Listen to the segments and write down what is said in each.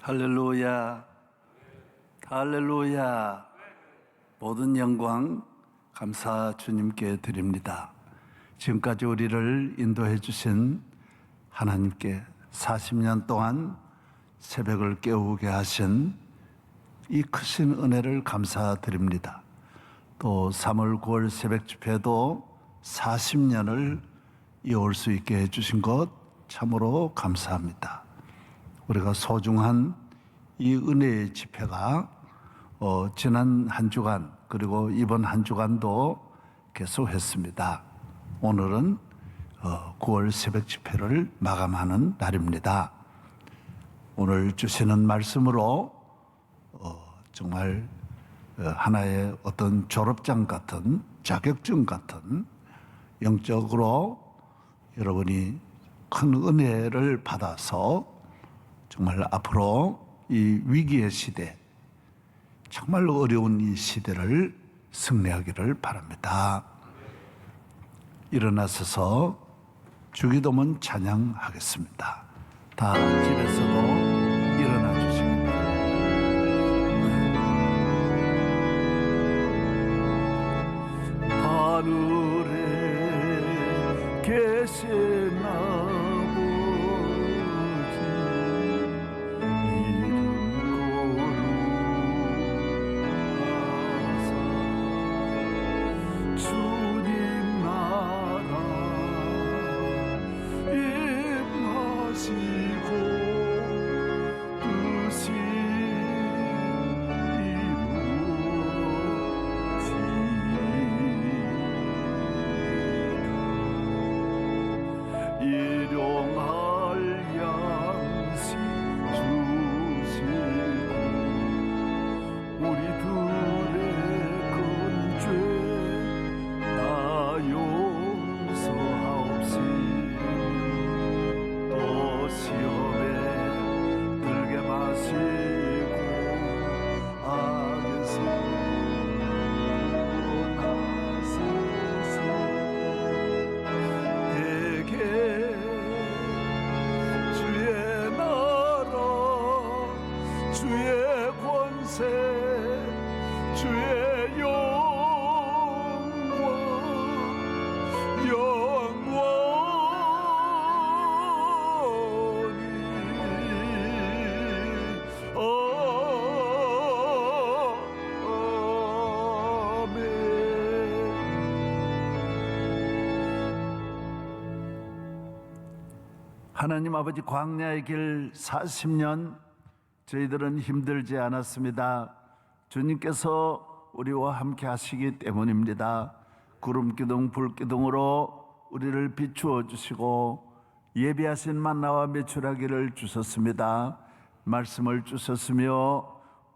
할렐루야, 할렐루야. 모든 영광 감사 주님께 드립니다. 지금까지 우리를 인도해 주신 하나님께 40년 동안 새벽을 깨우게 하신 이 크신 은혜를 감사드립니다. 또 3월 9월 새벽 집회도 40년을 이어올 수 있게 해주신 것 참으로 감사합니다. 우리가 소중한 이 은혜의 집회가 지난 한 주간 그리고 이번 한 주간도 계속했습니다. 오늘은 9월 새벽 집회를 마감하는 날입니다. 오늘 주시는 말씀으로 정말 하나의 어떤 졸업장 같은 자격증 같은 영적으로 여러분이 큰 은혜를 받아서 정말 앞으로 이 위기의 시대, 정말 어려운 이 시대를 승리하기를 바랍니다. 일어나셔서 주기도문 찬양하겠습니다. 다 집에서도 일어나 주시기 바랍니다. 하늘에 계신 하나님 아버지, 광야의 길 40년 저희들은 힘들지 않았습니다. 주님께서 우리와 함께 하시기 때문입니다. 구름기둥 불기둥으로 우리를 비추어 주시고 예비하신 만나와 메추라기를 주셨습니다. 말씀을 주셨으며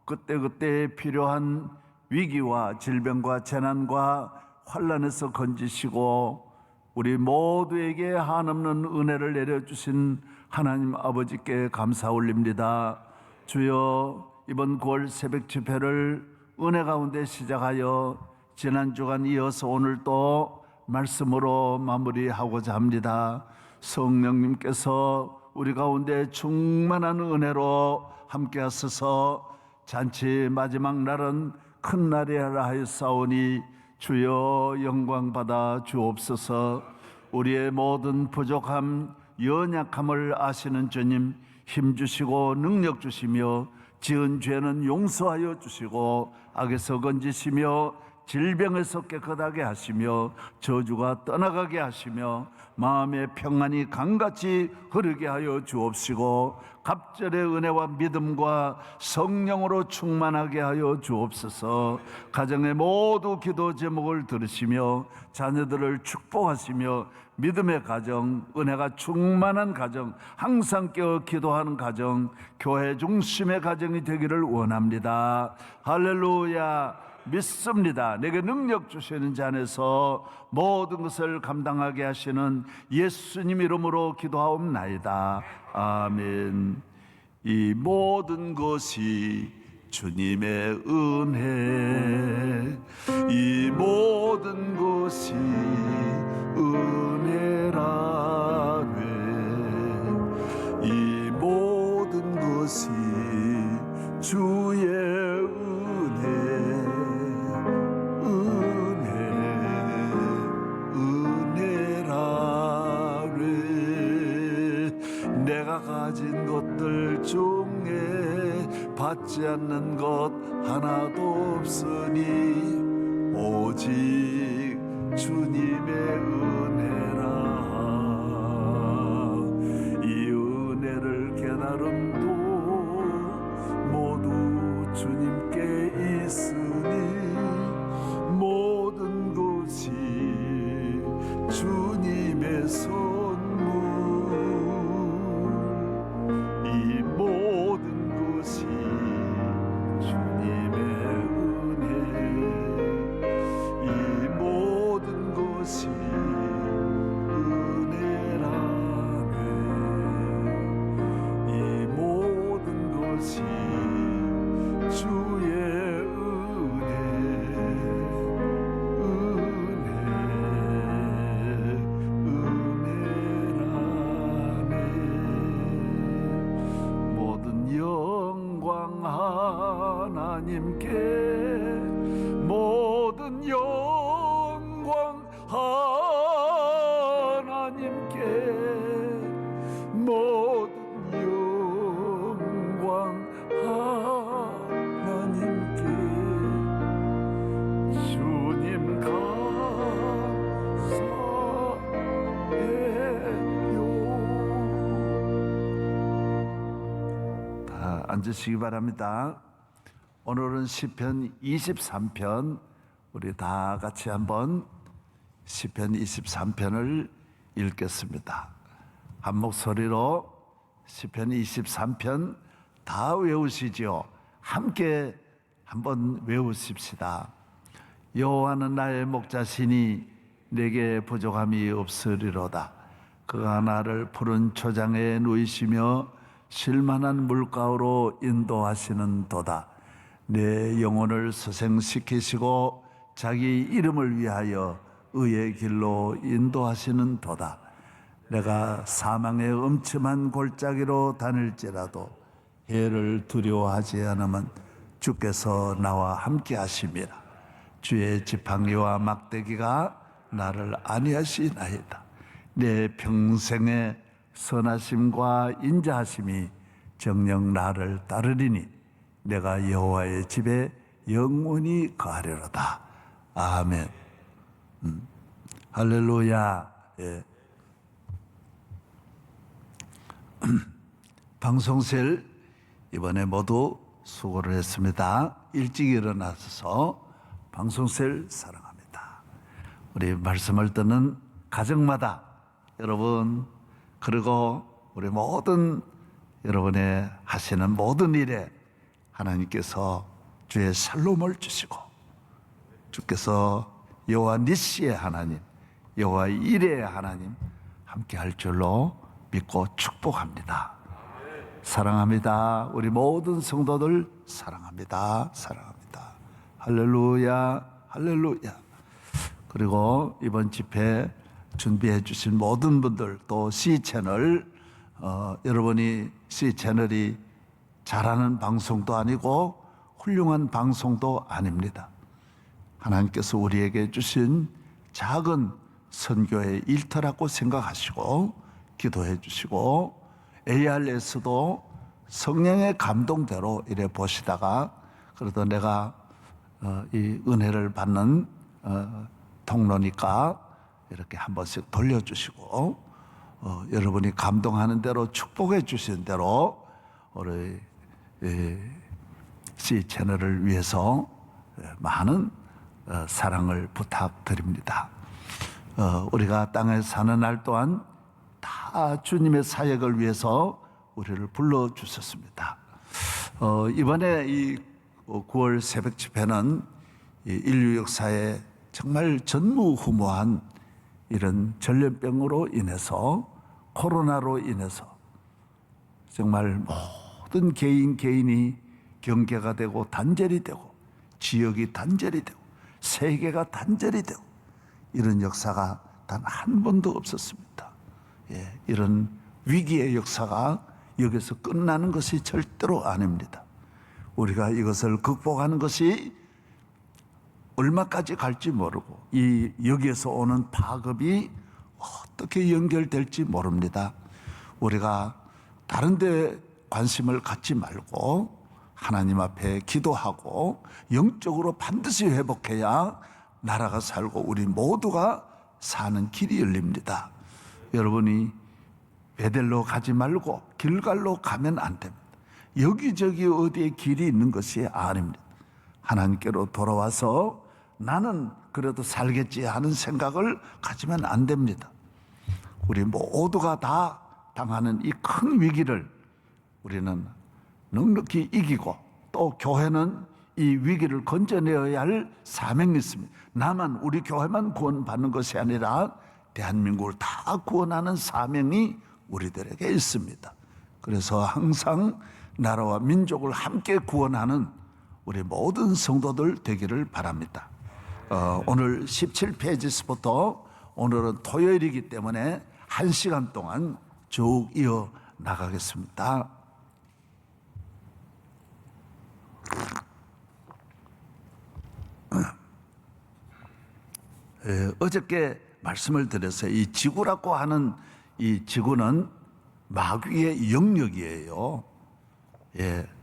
그때그때 필요한 위기와 질병과 재난과 환난에서 건지시고 우리 모두에게 한없는 은혜를 내려주신 하나님 아버지께 감사 올립니다. 주여, 이번 9월 새벽 집회를 은혜 가운데 시작하여 지난 주간 이어서 오늘 또 말씀으로 마무리하고자 합니다. 성령님께서 우리 가운데 충만한 은혜로 함께 하셔서 잔치 마지막 날은 큰 날이라 하였사오니 주여 영광 받아 주옵소서. 우리의 모든 부족함, 연약함을 아시는 주님, 힘 주시고 능력 주시며 지은 죄는 용서하여 주시고 악에서 건지시며 질병에서 깨끗하게 하시며 저주가 떠나가게 하시며 마음의 평안이 강같이 흐르게 하여 주옵시고 갑절의 은혜와 믿음과 성령으로 충만하게 하여 주옵소서. 가정의 모두 기도 제목을 들으시며 자녀들을 축복하시며 믿음의 가정, 은혜가 충만한 가정, 항상 깨어 기도하는 가정, 교회 중심의 가정이 되기를 원합니다. 할렐루야. 믿습니다. 내게 능력 주시는 자 안에서 모든 것을 감당하게 하시는 예수님 이름으로 기도하옵나이다. 아멘. 이 모든 것이 주님의 은혜, 이 모든 것이 은혜라네, 이 모든 것이 가진 것들 중에 받지 않는 것 하나도 없으니 오직 주님의 은혜라. 이 은혜를 깨달음도 모두 주님께 있으니 모든 것이 주님의 선물. 이 모든 것이 주님의 은혜. 이 모든 것이 은혜라네. 이 모든 것이 주의 하나님께 모든 영광 하나님께 모든 영광 하나님께 주님 감사해요. 다 앉으시기 바랍니다. 오늘은 시편 23편, 우리 다 같이 한번 시편 23편을 읽겠습니다. 한 목소리로 시편 23편 다 외우시지요. 함께 한번 외우십시다. 여호와는 나의 목자시니 내게 부족함이 없으리로다. 그가 나를 푸른 초장에 누이시며 쉴만한 물가로 인도하시는 도다. 내 영혼을 서생시키시고 자기 이름을 위하여 의의 길로 인도하시는 도다. 내가 사망의 음침한 골짜기로 다닐지라도 해를 두려워하지 않으면 주께서 나와 함께 하심이라. 주의 지팡이와 막대기가 나를 안위하시나이다. 내 평생의 선하심과 인자하심이 정녕 나를 따르리니 내가 여호와의 집에 영원히 거하리로다. 아멘. 할렐루야. 예. 방송셀 이번에 모두 수고를 했습니다. 일찍 일어나서 방송셀 사랑합니다. 우리 말씀을 듣는 가정마다 여러분, 그리고 우리 모든 여러분의 하시는 모든 일에 하나님께서 주의 샬롬을 주시고 주께서 여호와 니시의 하나님, 여호와 이레의 하나님 함께 할 줄로 믿고 축복합니다. 사랑합니다. 우리 모든 성도들 사랑합니다. 사랑합니다. 할렐루야, 할렐루야. 그리고 이번 집회 준비해 주신 모든 분들, 또 C채널, 여러분이 C채널이 잘하는 방송도 아니고 훌륭한 방송도 아닙니다. 하나님께서 우리에게 주신 작은 선교의 일터라고 생각하시고 기도해 주시고, ARS도 성령의 감동대로 이래 보시다가 그래도 내가 이 은혜를 받는 통로니까 이렇게 한 번씩 돌려주시고, 여러분이 감동하는 대로 축복해 주신 대로 우리 C채널을 위해서 많은 사랑을 부탁드립니다. 우리가 땅에 사는 날 또한 다 주님의 사역을 위해서 우리를 불러주셨습니다. 이번에 이 9월 새벽 집회는 인류 역사에 정말 전무후무한 이런 전염병으로 인해서, 코로나로 인해서 정말 모든 개인이 경계가 되고 단절이 되고 지역이 단절이 되고 세계가 단절이 되고 이런 역사가 단 한 번도 없었습니다. 이런 위기의 역사가 여기서 끝나는 것이 절대로 아닙니다. 우리가 이것을 극복하는 것이 얼마까지 갈지 모르고 이 여기에서 오는 파급이 어떻게 연결될지 모릅니다. 우리가 다른 데 관심을 갖지 말고 하나님 앞에 기도하고 영적으로 반드시 회복해야 나라가 살고 우리 모두가 사는 길이 열립니다. 여러분이 베델로 가지 말고 길갈로 가면 안 됩니다. 여기저기 어디에 길이 있는 것이 아닙니다. 하나님께로 돌아와서 나는 그래도 살겠지 하는 생각을 가지면 안 됩니다. 우리 모두가 다 당하는 이 큰 위기를 우리는 넉넉히 이기고, 또 교회는 이 위기를 건져내어야 할 사명이 있습니다. 나만, 우리 교회만 구원받는 것이 아니라 대한민국을 다 구원하는 사명이 우리들에게 있습니다. 그래서 항상 나라와 민족을 함께 구원하는 우리 모든 성도들 되기를 바랍니다. 오늘 17페이지부터 오늘은 토요일이기 때문에 1시간 동안 쭉 이어 나가겠습니다. 어저께 말씀을 드렸어요. 이 지구라고 하는 이 지구는 마귀의 영역이에요.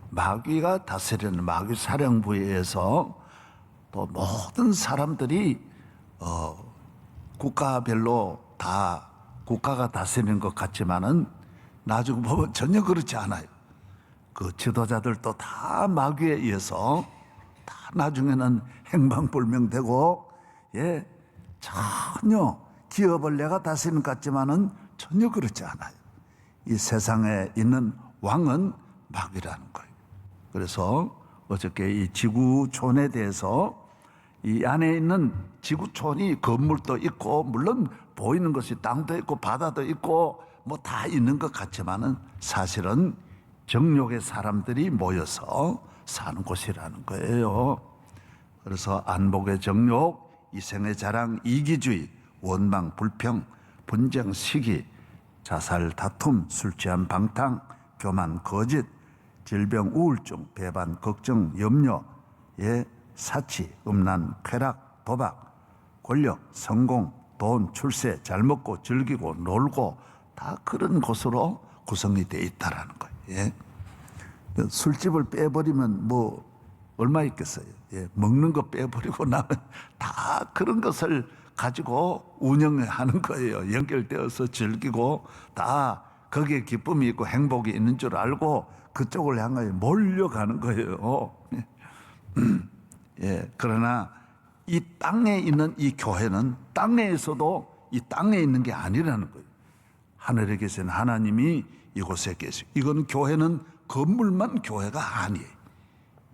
마귀가 다스리는 마귀 사령부에 의해서 또 모든 사람들이 국가별로 다 국가가 다스리는 것 같지만은 나중에 보면 전혀 그렇지 않아요. 그 지도자들도 다 마귀에 의해서 다 나중에는 행방불명되고, 전혀 기업을 내가 다스리는 것 같지만은 전혀 그렇지 않아요. 이 세상에 있는 왕은 마귀라는 거예요. 그래서 어저께 이 지구촌에 대해서, 이 안에 있는 지구촌이 건물도 있고 물론 보이는 것이 땅도 있고 바다도 있고 뭐 다 있는 것 같지만은 사실은 정욕의 사람들이 모여서 사는 곳이라는 거예요. 그래서 안목의 정욕, 이생의 자랑, 이기주의, 원망, 불평, 분쟁, 시기, 자살, 다툼, 술 취한 방탕, 교만, 거짓, 질병, 우울증, 배반, 걱정, 염려, 사치, 음란, 쾌락, 도박, 권력, 성공, 돈, 출세, 잘 먹고 즐기고 놀고 다 그런 곳으로 구성이 되어 있다라는 거예요. 술집을 빼버리면 뭐 얼마 있겠어요. 먹는 거 빼버리고 나면 다 그런 것을 가지고 운영하는 거예요. 연결되어서 즐기고 다 거기에 기쁨이 있고 행복이 있는 줄 알고 그쪽을 향하여 몰려가는 거예요. 그러나 이 땅에 있는 이 교회는 땅에서도 이 땅에 있는 게 아니라는 거예요. 하늘에 계신 하나님이 이곳에 계시고, 이건 교회는 건물만 교회가 아니에요.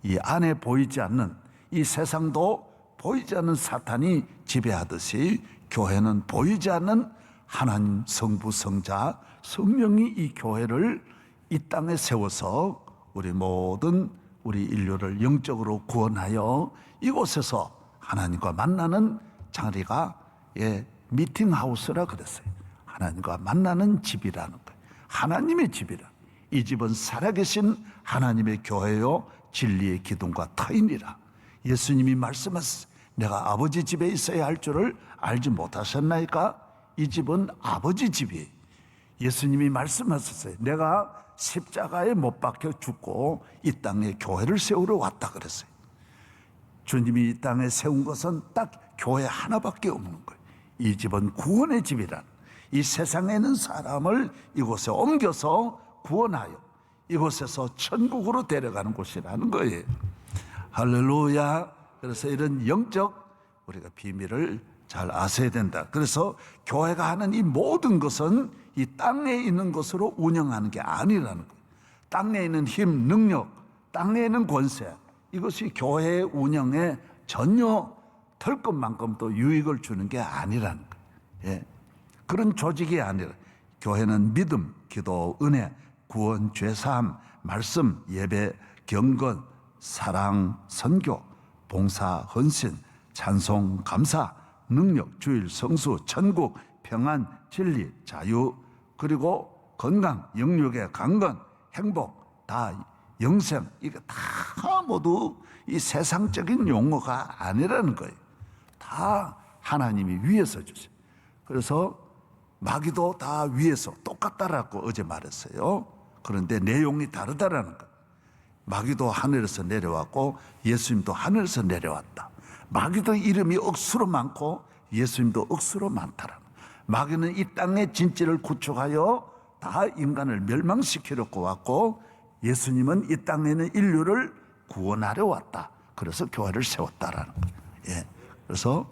이 안에 보이지 않는 이 세상도 보이지 않는 사탄이 지배하듯이 교회는 보이지 않는 하나님 성부 성자 성령이 이 교회를 이 땅에 세워서 우리 모든 우리 인류를 영적으로 구원하여 이곳에서 하나님과 만나는 자리가 미팅하우스라 그랬어요. 하나님과 만나는 집이라는 거예요. 하나님의 집이라. 이 집은 살아계신 하나님의 교회요 진리의 기둥과 터이니라. 예수님이 말씀하셨어요. 내가 아버지 집에 있어야 할 줄을 알지 못하셨나이까? 이 집은 아버지 집이에요. 예수님이 말씀하셨어요. 내가 십자가에 못 박혀 죽고 이 땅에 교회를 세우러 왔다 그랬어요. 주님이 이 땅에 세운 것은 딱 교회 하나밖에 없는 거예요. 이 집은 구원의 집이란, 이 세상에 있는 사람을 이곳에 옮겨서 구원하여 이곳에서 천국으로 데려가는 곳이라는 거예요. 할렐루야. 그래서 이런 영적 우리가 비밀을 잘 아셔야 된다. 그래서 교회가 하는 이 모든 것은 이 땅에 있는 것으로 운영하는 게 아니라는 거예요. 땅에 있는 힘, 능력, 땅에 있는 권세, 이것이 교회의 운영에 전혀 털 것만큼도 유익을 주는 게 아니라는 거예요. 그런 조직이 아니라 교회는 믿음, 기도, 은혜, 구원, 죄사함, 말씀, 예배, 경건, 사랑, 선교, 봉사, 헌신, 찬송, 감사, 능력, 주일, 성수, 천국, 평안, 진리, 자유, 그리고 건강, 영육의 강건, 행복, 다 영생, 이거 다 모두 이 세상적인 용어가 아니라는 거예요. 다 하나님이 위에서 주세요. 그래서 마귀도 다 위에서 똑같다라고 어제 말했어요. 그런데 내용이 다르다라는 것. 마귀도 하늘에서 내려왔고 예수님도 하늘에서 내려왔다. 마귀도 이름이 억수로 많고 예수님도 억수로 많다라. 마귀는 이 땅의 진지를 구축하여 다 인간을 멸망시키려고 왔고, 예수님은 이 땅에 있는 인류를 구원하려 왔다. 그래서 교회를 세웠다라는 거예요. 예. 그래서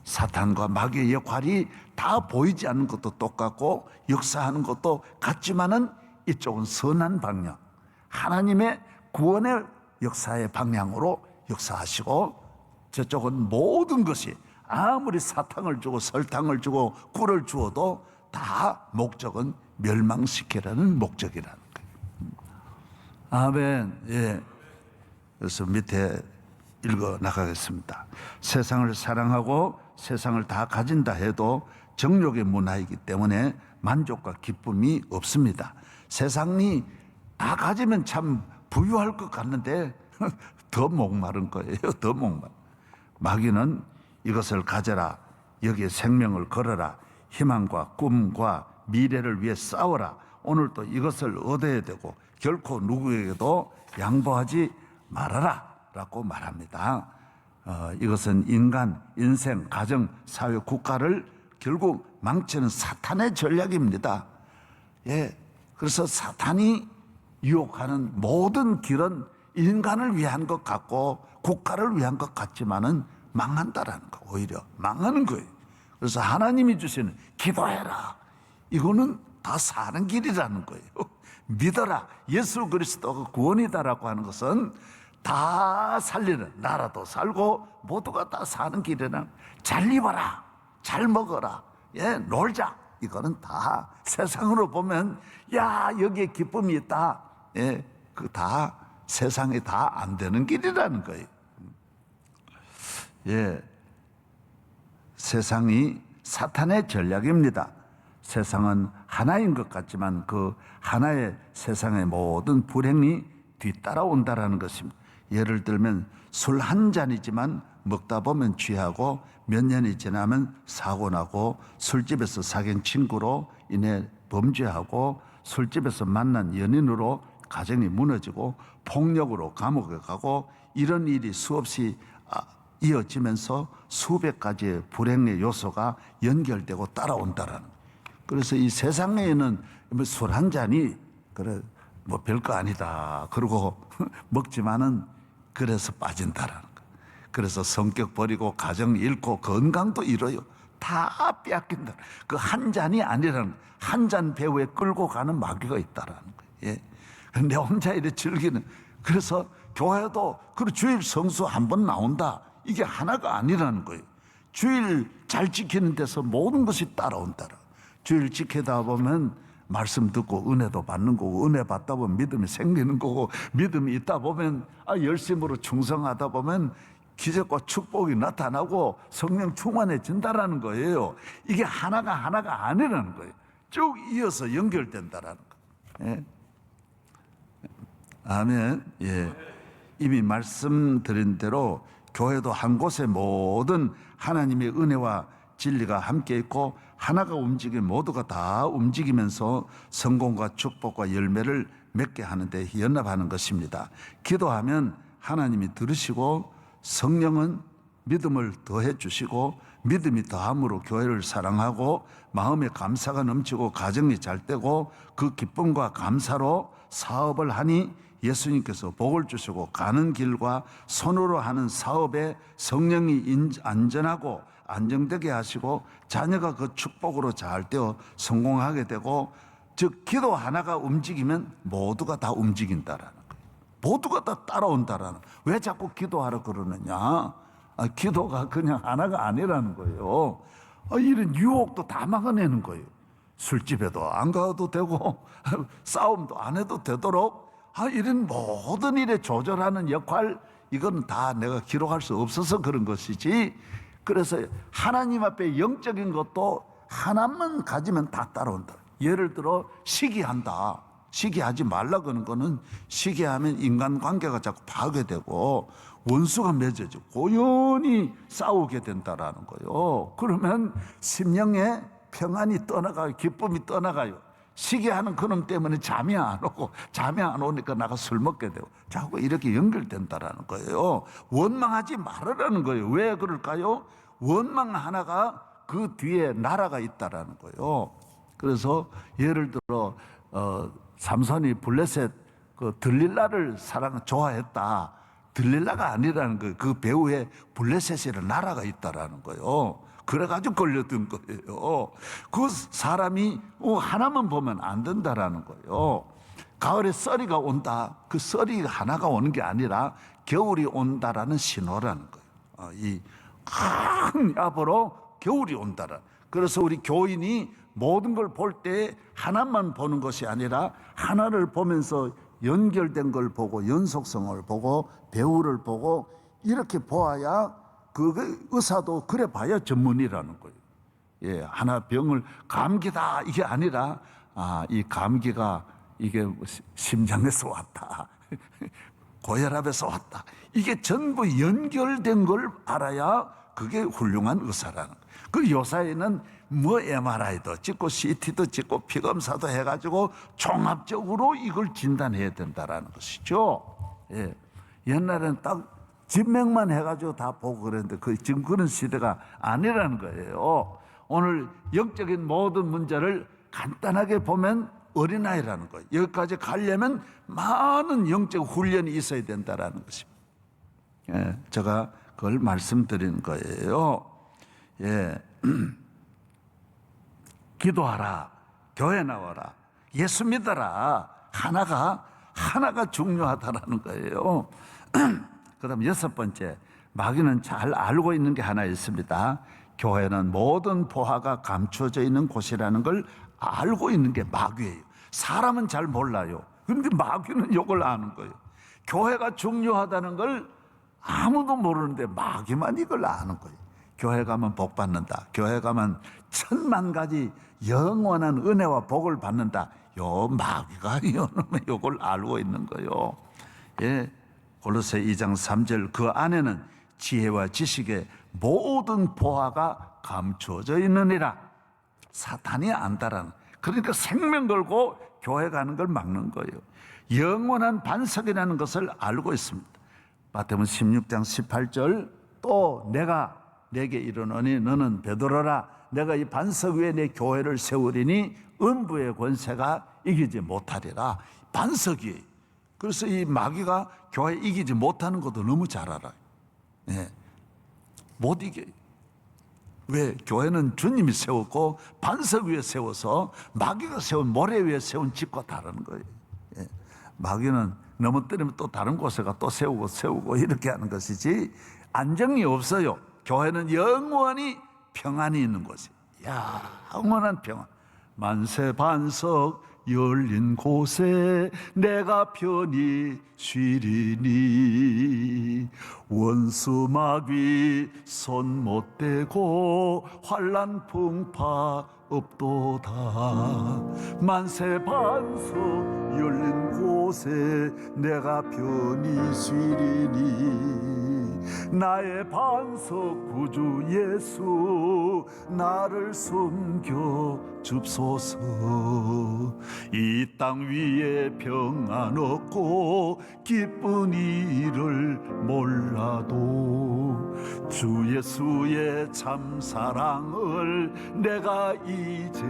사탄과 마귀의 역할이 다 보이지 않는 것도 똑같고 역사하는 것도 같지만은 이쪽은 선한 방향, 하나님의 구원의 역사의 방향으로 역사하시고, 저쪽은 모든 것이 아무리 사탕을 주고 설탕을 주고 꿀을 주어도 다 목적은 멸망시키라는 목적이라는 거예요. 아멘. 예. 그래서 밑에 읽어 나가겠습니다. 세상을 사랑하고 세상을 다 가진다 해도 정욕의 문화이기 때문에 만족과 기쁨이 없습니다. 세상이 다 가지면 참 부유할 것 같는데 더 목마른 거예요. 더 목마른. 마귀는 이것을 가져라, 여기에 생명을 걸어라, 희망과 꿈과 미래를 위해 싸워라, 오늘도 이것을 얻어야 되고 결코 누구에게도 양보하지 말아라 라고 말합니다. 이것은 인간, 인생, 가정, 사회, 국가를 결국 망치는 사탄의 전략입니다. 예, 그래서 사탄이 유혹하는 모든 길은 인간을 위한 것 같고 국가를 위한 것 같지만은 망한다라는 거, 오히려 망하는 거예요. 그래서 하나님이 주시는 기도해라, 이거는 다 사는 길이라는 거예요. 믿어라, 예수 그리스도가 구원이다라고 하는 것은 다 살리는, 나라도 살고 모두가 다 사는 길이란, 잘 입어라, 잘 먹어라, 예, 놀자, 이거는 다 세상으로 보면 야 여기에 기쁨이 있다, 예, 그 다 세상에 다 안 되는 길이라는 거예요. 예, 세상이 사탄의 전략입니다. 세상은 하나인 것 같지만 그 하나의 세상의 모든 불행이 뒤따라온다라는 것입니다. 예를 들면 술 한 잔이지만 먹다 보면 취하고 몇 년이 지나면 사고 나고, 술집에서 사귄 친구로 인해 범죄하고, 술집에서 만난 연인으로 가정이 무너지고, 폭력으로 감옥에 가고, 이런 일이 수없이 이어지면서 수백 가지의 불행의 요소가 연결되고 따라온다라는. 그래서 이 세상에는 술 한 잔이 그래 뭐 별거 아니다 그러고 먹지만은 그래서 빠진다라는 거. 그래서 성격 버리고 가정 잃고 건강도 잃어요. 다 빼앗긴다. 그 한 잔이 아니라는, 한 잔 배후에 끌고 가는 마귀가 있다라는 거예요. 예. 내 혼자 이래 즐기는. 그래서 교회도 그 주일 성수 한 번 나온다, 이게 하나가 아니라는 거예요. 주일 잘 지키는 데서 모든 것이 따라온다라. 주일 지키다 보면 말씀 듣고 은혜도 받는 거고, 은혜 받다 보면 믿음이 생기는 거고, 믿음이 있다 보면 열심으로 충성하다 보면 기적과 축복이 나타나고 성령 충만해진다라는 거예요. 이게 하나가 아니라는 거예요. 쭉 이어서 연결된다라는 거예요. 예. 아멘. 예. 이미 말씀드린 대로 교회도 한 곳에 모든 하나님의 은혜와 진리가 함께 있고 하나가 움직이면 모두가 다 움직이면서 성공과 축복과 열매를 맺게 하는 데 연합하는 것입니다. 기도하면 하나님이 들으시고 성령은 믿음을 더해 주시고, 믿음이 더함으로 교회를 사랑하고 마음에 감사가 넘치고 가정이 잘 되고 그 기쁨과 감사로 사업을 하니 예수님께서 복을 주시고 가는 길과 손으로 하는 사업에 성령이 안전하고 안정되게 하시고 자녀가 그 축복으로 잘 되어 성공하게 되고, 즉 기도 하나가 움직이면 모두가 다 움직인다라는 거예요. 모두가 다 따라온다라는. 왜 자꾸 기도하라 그러느냐? 기도가 그냥 하나가 아니라는 거예요. 이런 유혹도 다 막아내는 거예요. 술집에도 안 가도 되고 싸움도 안 해도 되도록 이런 모든 일에 조절하는 역할, 이건 다 내가 기록할 수 없어서 그런 것이지. 그래서 하나님 앞에 영적인 것도 하나만 가지면 다 따라온다. 예를 들어 시기한다, 시기하지 말라 그러는 거는, 시기하면 인간관계가 자꾸 파괴되고 원수가 맺어지고 고연히 싸우게 된다라는 거예요. 그러면 심령에 평안이 떠나가요. 기쁨이 떠나가요. 시기하는 그놈 때문에 잠이 안 오고, 잠이 안 오니까 나가 술 먹게 되고, 자꾸 이렇게 연결된다라는 거예요. 원망하지 말으라는 거예요. 왜 그럴까요? 원망 하나가 그 뒤에 나라가 있다라는 거예요. 그래서 예를 들어 삼손이 블레셋 그 들릴라를 좋아했다. 들릴라가 아니라는 거예요. 그 배후에 블레셋이라는 나라가 있다라는 거예요. 그래가지고 걸려든 거예요. 그 사람이 하나만 보면 안 된다라는 거예요. 가을에 썰이가 온다. 그 썰이 하나가 오는 게 아니라 겨울이 온다라는 신호라는 거예요. 이 큰 야보로 겨울이 온다라. 그래서 우리 교인이 모든 걸 볼 때 하나만 보는 것이 아니라 하나를 보면서 연결된 걸 보고 연속성을 보고 배우를 보고 이렇게 보아야 그 의사도 그래 봐야 전문이라는 거예요. 예, 하나 병을 감기다 이게 아니라 이 감기가 이게 심장에서 왔다. 고혈압에서 왔다. 이게 전부 연결된 걸 알아야 그게 훌륭한 의사라는 거예요. 그 요사이는 뭐 MRI도 찍고 CT도 찍고 피검사도 해가지고 종합적으로 이걸 진단해야 된다라는 것이죠. 예. 옛날에는 딱 진맥만 해가지고 다 보고 그랬는데 지금 그런 시대가 아니라는 거예요. 오늘 영적인 모든 문제를 간단하게 보면 어린아이라는 거예요. 여기까지 가려면 많은 영적 훈련이 있어야 된다라는 것입니다. 예, 제가 그걸 말씀드리는 거예요. 예. 기도하라, 교회 나와라, 예수 믿어라. 하나가 중요하다라는 거예요. 그다음 6번째, 마귀는 잘 알고 있는 게 하나 있습니다. 교회는 모든 보화가 감춰져 있는 곳이라는 걸 알고 있는 게 마귀예요. 사람은 잘 몰라요. 그런데 마귀는 이걸 아는 거예요. 교회가 중요하다는 걸 아무도 모르는데 마귀만 이걸 아는 거예요. 교회 가면 복 받는다. 교회 가면 1000만 가지 영원한 은혜와 복을 받는다. 요 마귀가 이걸 알고 있는 거예요. 예, 골로새 2장 3절 그 안에는 지혜와 지식의 모든 보화가 감춰져 있느니라. 사탄이 안다라는. 그러니까 생명 걸고 교회 가는 걸 막는 거예요. 영원한 반석이라는 것을 알고 있습니다. 마태복음 16장 18절 또 내가 내게 이르노니 너는 베드로라 내가 이 반석 위에 내 교회를 세우리니 음부의 권세가 이기지 못하리라. 반석이에요. 그래서 이 마귀가 교회 이기지 못하는 것도 너무 잘 알아요. 예. 못 이겨요. 왜? 교회는 주님이 세웠고 반석 위에 세워서 마귀가 세운 모래 위에 세운 집과 다른 거예요. 예. 마귀는 넘어뜨리면 또 다른 곳에가 또 세우고 이렇게 하는 것이지 안정이 없어요. 교회는 영원히 평안이 있는 곳이에요. 영원한 평안. 만세 반석 열린 곳에 내가 편히 쉬리니 원수 마귀 손 못 대고 환난 풍파 없도다. 만세 반석 열린 곳에 내가 편히 쉬리니 나의 반석 구주 예수 나를 숨겨 줍소서. 이 땅 위에 평안 없고 기쁜 일을 몰라도 주 예수의 참 사랑을 내가 이제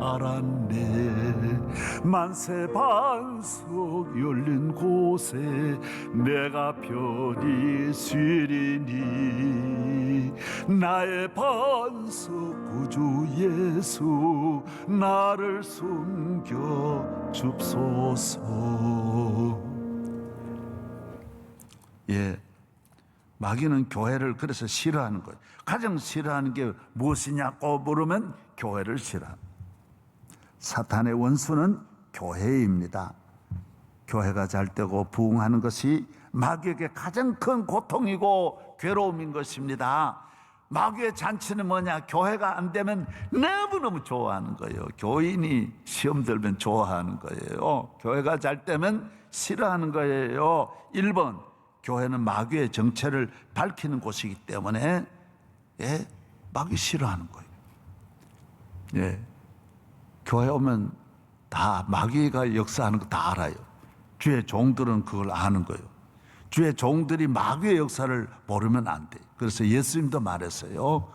알았네. 만세 반석 열린 곳에 내가 편히 쉬리니 나의 반석 구주 예수 나를 숨겨 줍소서. 예, 마귀는 교회를 그래서 싫어하는 거예요. 가장 싫어하는 게 무엇이냐고 물으면 교회를 싫어합니다. 사탄의 원수는 교회입니다. 교회가 잘 되고 부흥하는 것이 마귀에게 가장 큰 고통이고 괴로움인 것입니다. 마귀의 잔치는 뭐냐? 교회가 안 되면 너무너무 좋아하는 거예요. 교인이 시험 들면 좋아하는 거예요. 교회가 잘 되면 싫어하는 거예요. 1번, 교회는 마귀의 정체를 밝히는 곳이기 때문에 마귀 싫어하는 거예요. 예, 교회 오면 다 마귀가 역사하는 거 다 알아요. 주의 종들은 그걸 아는 거예요. 주의 종들이 마귀의 역사를 모르면 안 돼. 그래서 예수님도 말했어요.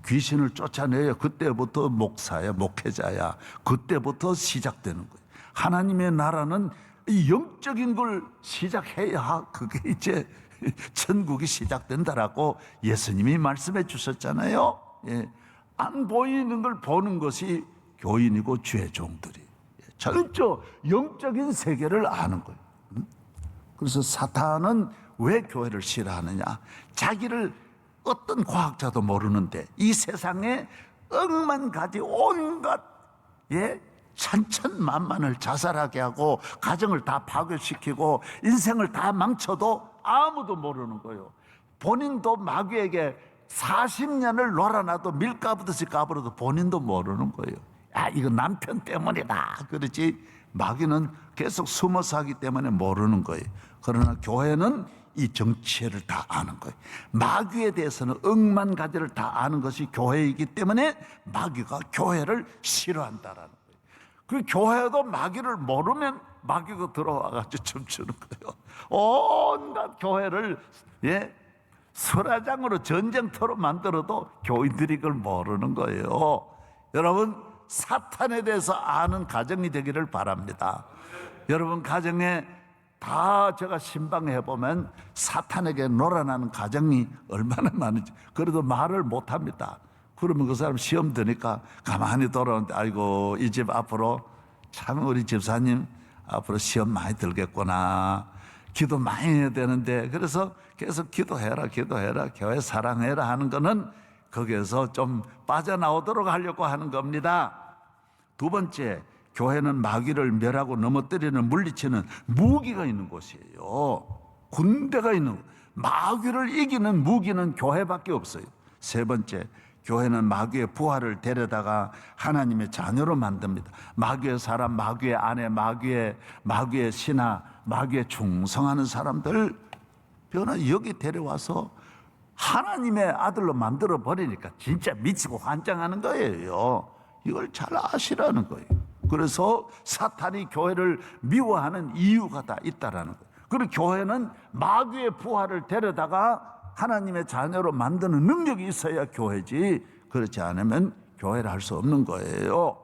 귀신을 쫓아내야 그때부터 목사야, 목회자야. 그때부터 시작되는 거예요. 하나님의 나라는 이 영적인 걸 시작해야 그게 이제 천국이 시작된다라고 예수님이 말씀해 주셨잖아요. 예. 안 보이는 걸 보는 것이 교인이고 주의 종들이 전적 영적인 세계를 아는 거예요. 그래서 사탄은 왜 교회를 싫어하느냐? 자기를 어떤 과학자도 모르는데 이 세상에 억만 가지 온갖 천천만만을 자살하게 하고 가정을 다 파괴시키고 인생을 다 망쳐도 아무도 모르는 거예요. 본인도 마귀에게 40년을 놀아놔도 밀가부듯이 까불어도 본인도 모르는 거예요. 이거 남편 때문이다 그러지 마귀는 계속 숨어서 하기 때문에 모르는 거예요. 그러나 교회는 이 정체를 다 아는 거예요. 마귀에 대해서는 억만 가지를 다 아는 것이 교회이기 때문에 마귀가 교회를 싫어한다라는 거예요. 그 교회도 마귀를 모르면 마귀가 들어와가지고 춤추는 거예요. 온갖 교회를 설화장으로 전쟁터로 만들어도 교인들이 그걸 모르는 거예요. 여러분 사탄에 대해서 아는 가정이 되기를 바랍니다. 여러분 가정에 다 제가 신방해 보면 사탄에게 놀아나는 가정이 얼마나 많은지 그래도 말을 못합니다. 그러면 그 사람 시험 드니까 가만히 돌아오는데 아이고 이 집 앞으로 참 우리 집사님 앞으로 시험 많이 들겠구나. 기도 많이 해야 되는데 그래서 계속 기도해라 교회 사랑해라 하는 거는 거기에서 좀 빠져나오도록 하려고 하는 겁니다. 두 번째, 교회는 마귀를 멸하고 넘어뜨리는 물리치는 무기가 있는 곳이에요. 군대가 있는, 마귀를 이기는 무기는 교회밖에 없어요. 세 번째, 교회는 마귀의 부하를 데려다가 하나님의 자녀로 만듭니다. 마귀의 사람, 마귀의 아내, 마귀의 신하, 마귀에 충성하는 사람들 여기 데려와서 하나님의 아들로 만들어 버리니까 진짜 미치고 환장하는 거예요. 이걸 잘 아시라는 거예요. 그래서 사탄이 교회를 미워하는 이유가 다 있다라는 거예요. 그리고 교회는 마귀의 부하를 데려다가 하나님의 자녀로 만드는 능력이 있어야 교회지 그렇지 않으면 교회를 할 수 없는 거예요.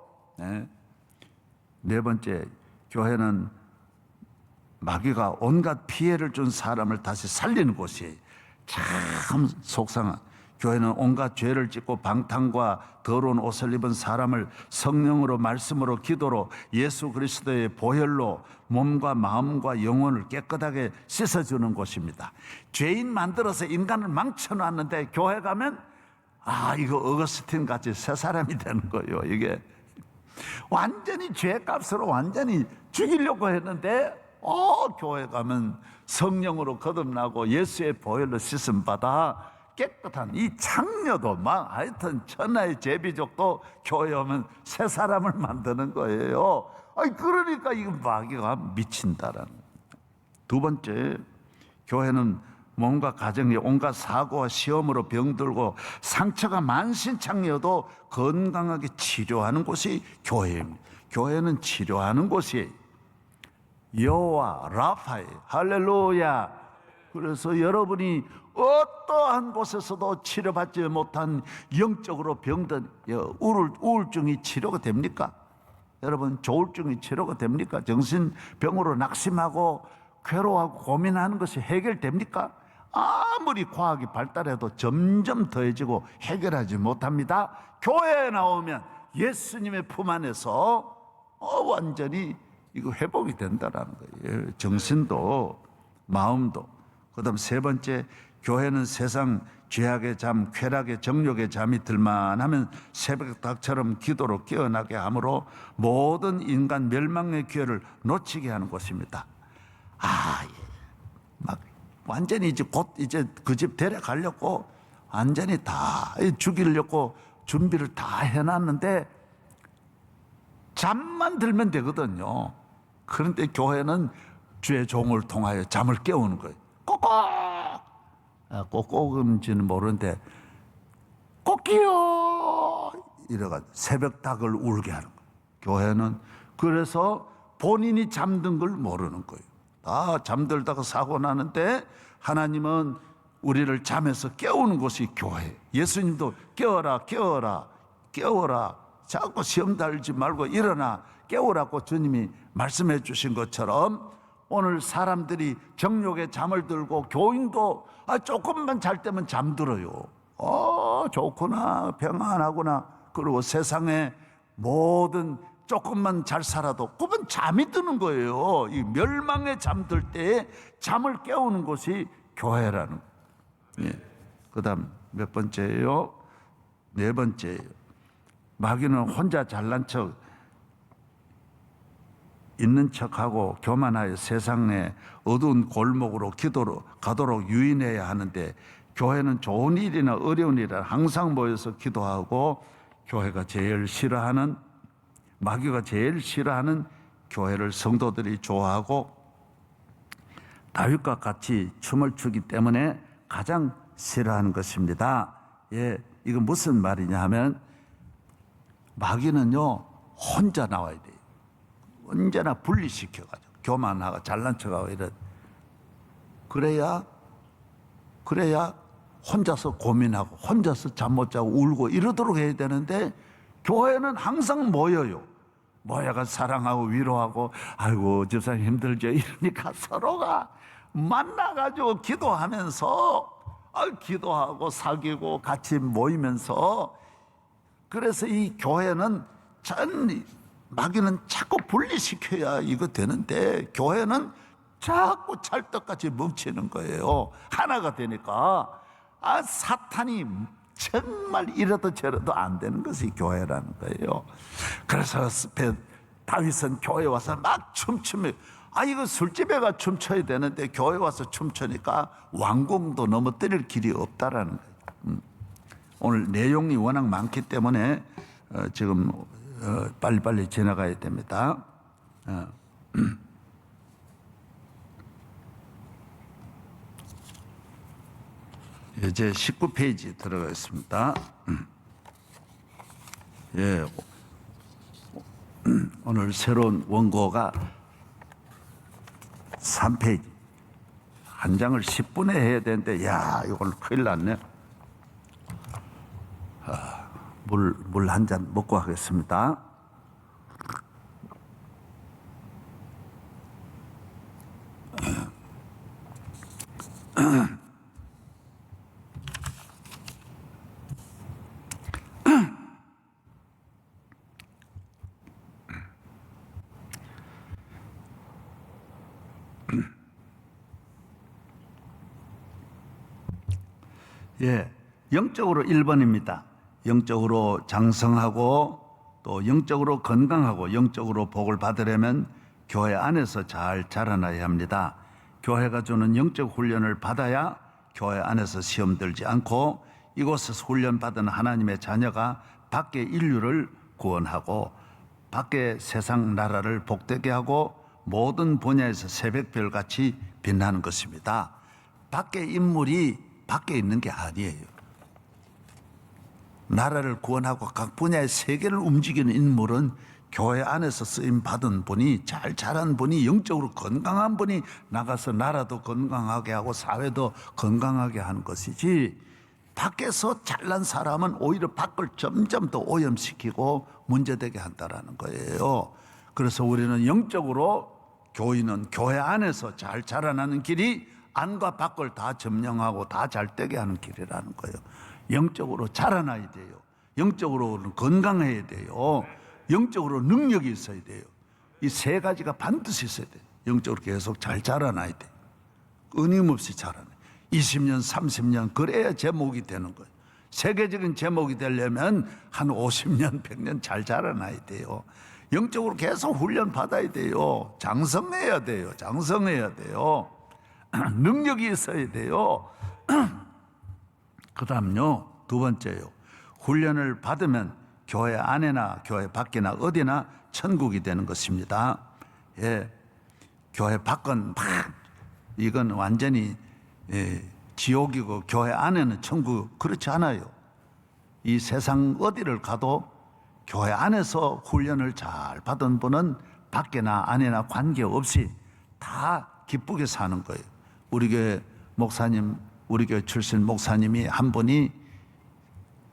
네 번째, 교회는 마귀가 온갖 피해를 준 사람을 다시 살리는 곳이에요. 참 속상한. 교회는 온갖 죄를 짓고 방탕과 더러운 옷을 입은 사람을 성령으로 말씀으로 기도로 예수 그리스도의 보혈로 몸과 마음과 영혼을 깨끗하게 씻어주는 곳입니다. 죄인 만들어서 인간을 망쳐놨는데 교회 가면 이거 어거스틴 같이 새 사람이 되는 거예요. 이게 완전히 죄값으로 완전히 죽이려고 했는데 교회 가면 성령으로 거듭나고 예수의 보혈로 씻음 받아 깨끗한 이 창녀도 하여튼 천하의 제비족도 교회 오면 새 사람을 만드는 거예요. 그러니까 이거 마귀가 미친다라는. 두 번째, 교회는 몸과 가정이 온갖 사고와 시험으로 병들고 상처가 만신창이어도 건강하게 치료하는 곳이 교회입니다. 교회는 치료하는 곳이에요. 여호와 라파엘 할렐루야. 그래서 여러분이 어떠한 곳에서도 치료받지 못한 영적으로 병든 우울증이 치료가 됩니까? 여러분 조울증이 치료가 됩니까? 정신병으로 낙심하고 괴로워하고 고민하는 것이 해결됩니까? 아무리 과학이 발달해도 점점 더해지고 해결하지 못합니다. 교회에 나오면 예수님의 품 안에서 완전히 이거 회복이 된다라는 거예요. 정신도 마음도. 그다음 세 번째, 교회는 세상 죄악의 잠, 쾌락의 정욕의 잠이 들만하면 새벽닭처럼 기도로 깨어나게 하므로 모든 인간 멸망의 기회를 놓치게 하는 곳입니다. 막 완전히 이제 그 집 데려가려고 완전히 다 죽이려고 준비를 다 해놨는데 잠만 들면 되거든요. 그런데 교회는 주의 종을 통하여 잠을 깨우는 거예요. 꼭꼭인지는 모르는데 꼭기요 이래가 새벽 닭을 울게 하는 거예요. 교회는 그래서 본인이 잠든 걸 모르는 거예요. 다 잠들다가 사고 나는데 하나님은 우리를 잠에서 깨우는 것이 교회. 예수님도 깨어라, 깨어라, 깨어라. 자꾸 시험 달지 말고 일어나 깨우라고 주님이 말씀해 주신 것처럼 오늘 사람들이 정욕에 잠을 들고 교인도 조금만 잘 때면 잠들어요. 좋구나, 평안하구나. 그리고 세상에 모든 조금만 잘 살아도 그건 잠이 드는 거예요. 이 멸망에 잠들 때에 잠을 깨우는 것이 교회라는 거예요. 예. 그 다음 몇 번째예요? 네 번째예요. 마귀는 혼자 잘난 척 있는 척하고 교만하여 세상의 어두운 골목으로 기도로 가도록 유인해야 하는데 교회는 좋은 일이나 어려운 일이나 항상 모여서 기도하고 교회가 제일 싫어하는 마귀가 제일 싫어하는 교회를 성도들이 좋아하고 다윗과 같이 춤을 추기 때문에 가장 싫어하는 것입니다. 예, 이거 무슨 말이냐 하면 마귀는요 혼자 나와야 돼요. 언제나 분리시켜가지고 교만하고 잘난 척하고 그래야 혼자서 고민하고 혼자서 잠 못 자고 울고 이러도록 해야 되는데 교회는 항상 모여요. 모여가 사랑하고 위로하고 아이고 집사님 힘들죠 이러니까 서로가 만나가지고 기도하면서 기도하고 사귀고 같이 모이면서 그래서 이 교회는 마귀는 자꾸 분리시켜야 이거 되는데 교회는 자꾸 찰떡같이 뭉치는 거예요. 하나가 되니까 사탄이 정말 이래도 저래도 안 되는 것이 교회라는 거예요. 그래서 다윗은 교회 와서 막 춤추며 이거 술집에 가 춤춰야 되는데 교회 와서 춤추니까 왕궁도 넘어뜨릴 길이 없다라는 거예요. 오늘 내용이 워낙 많기 때문에 지금 빨리빨리 지나가야 됩니다. 이제 19페이지 들어가겠습니다. 예, 오늘 새로운 원고가 3페이지. 한 장을 10분에 해야 되는데, 이걸 큰일 났네. 물 한 잔 먹고 하겠습니다. 예, 영적으로 1번입니다. 영적으로 장성하고 또 영적으로 건강하고 영적으로 복을 받으려면 교회 안에서 잘 자라나야 합니다. 교회가 주는 영적 훈련을 받아야 교회 안에서 시험 들지 않고 이곳에서 훈련받은 하나님의 자녀가 밖의 인류를 구원하고 밖의 세상 나라를 복되게 하고 모든 분야에서 새벽별같이 빛나는 것입니다. 밖의 인물이 밖에 있는 게 아니에요. 나라를 구원하고 각 분야의 세계를 움직이는 인물은 교회 안에서 쓰임 받은 분이 잘 자란 분이 영적으로 건강한 분이 나가서 나라도 건강하게 하고 사회도 건강하게 하는 것이지 밖에서 잘난 사람은 오히려 밖을 점점 더 오염시키고 문제되게 한다라는 거예요. 그래서 우리는 영적으로 교인은 교회 안에서 잘 자라나는 길이 안과 밖을 다 점령하고 다 잘되게 하는 길이라는 거예요. 영적으로 자라나야 돼요. 영적으로는 건강해야 돼요. 영적으로 능력이 있어야 돼요. 이 세 가지가 반드시 있어야 돼요. 영적으로 계속 잘 자라나야 돼요. 끊임없이 자라나요. 20년, 30년 그래야 제목이 되는 거예요. 세계적인 제목이 되려면 한 50년, 100년 잘 자라나야 돼요. 영적으로 계속 훈련 받아야 돼요. 장성해야 돼요. 장성해야 돼요. 능력이 있어야 돼요. 그 다음요, 두 번째요. 훈련을 받으면 교회 안에나 교회 밖이나 어디나 천국이 되는 것입니다. 예, 교회 밖은 이건 완전히 지옥이고 교회 안에는 천국 그렇지 않아요. 이 세상 어디를 가도 교회 안에서 훈련을 잘 받은 분은 밖에나 안에나 관계없이 다 기쁘게 사는 거예요. 우리 교회 목사님, 우리 교회 출신 목사님이 한 분이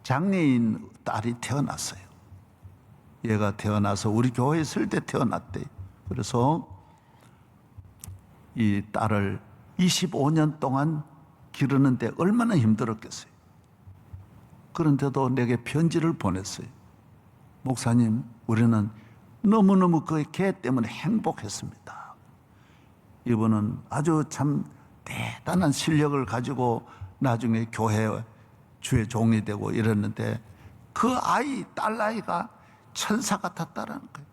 장애인 딸이 태어났어요. 얘가 태어나서 우리 교회에 있을 때 태어났대. 그래서 이 딸을 25년 동안 기르는데 얼마나 힘들었겠어요. 그런데도 내게 편지를 보냈어요. 목사님, 우리는 너무너무 그 개 때문에 행복했습니다. 이분은 아주 참 대단한 실력을 가지고 나중에 교회 주의 종이 되고 이랬는데 그 아이, 딸아이가 천사 같았다라는 거예요.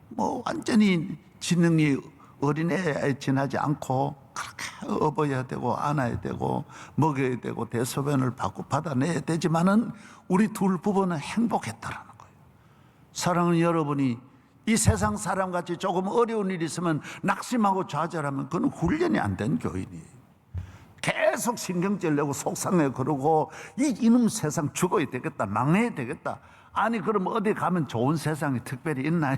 뭐 완전히 지능이 어린애에 지나지 않고 그렇게 업어야 되고 안아야 되고 먹여야 되고 대소변을 받아내야 되지만은 우리 둘 부부는 행복했다라는 거예요. 사랑하는 여러분이 이 세상 사람같이 조금 어려운 일이 있으면 낙심하고 좌절하면 그건 훈련이 안 된 교인이에요. 계속 신경질 내고 속상해 그러고 이놈 세상 죽어야 되겠다, 망해야 되겠다. 아니 그럼 어디 가면 좋은 세상이 특별히 있나요?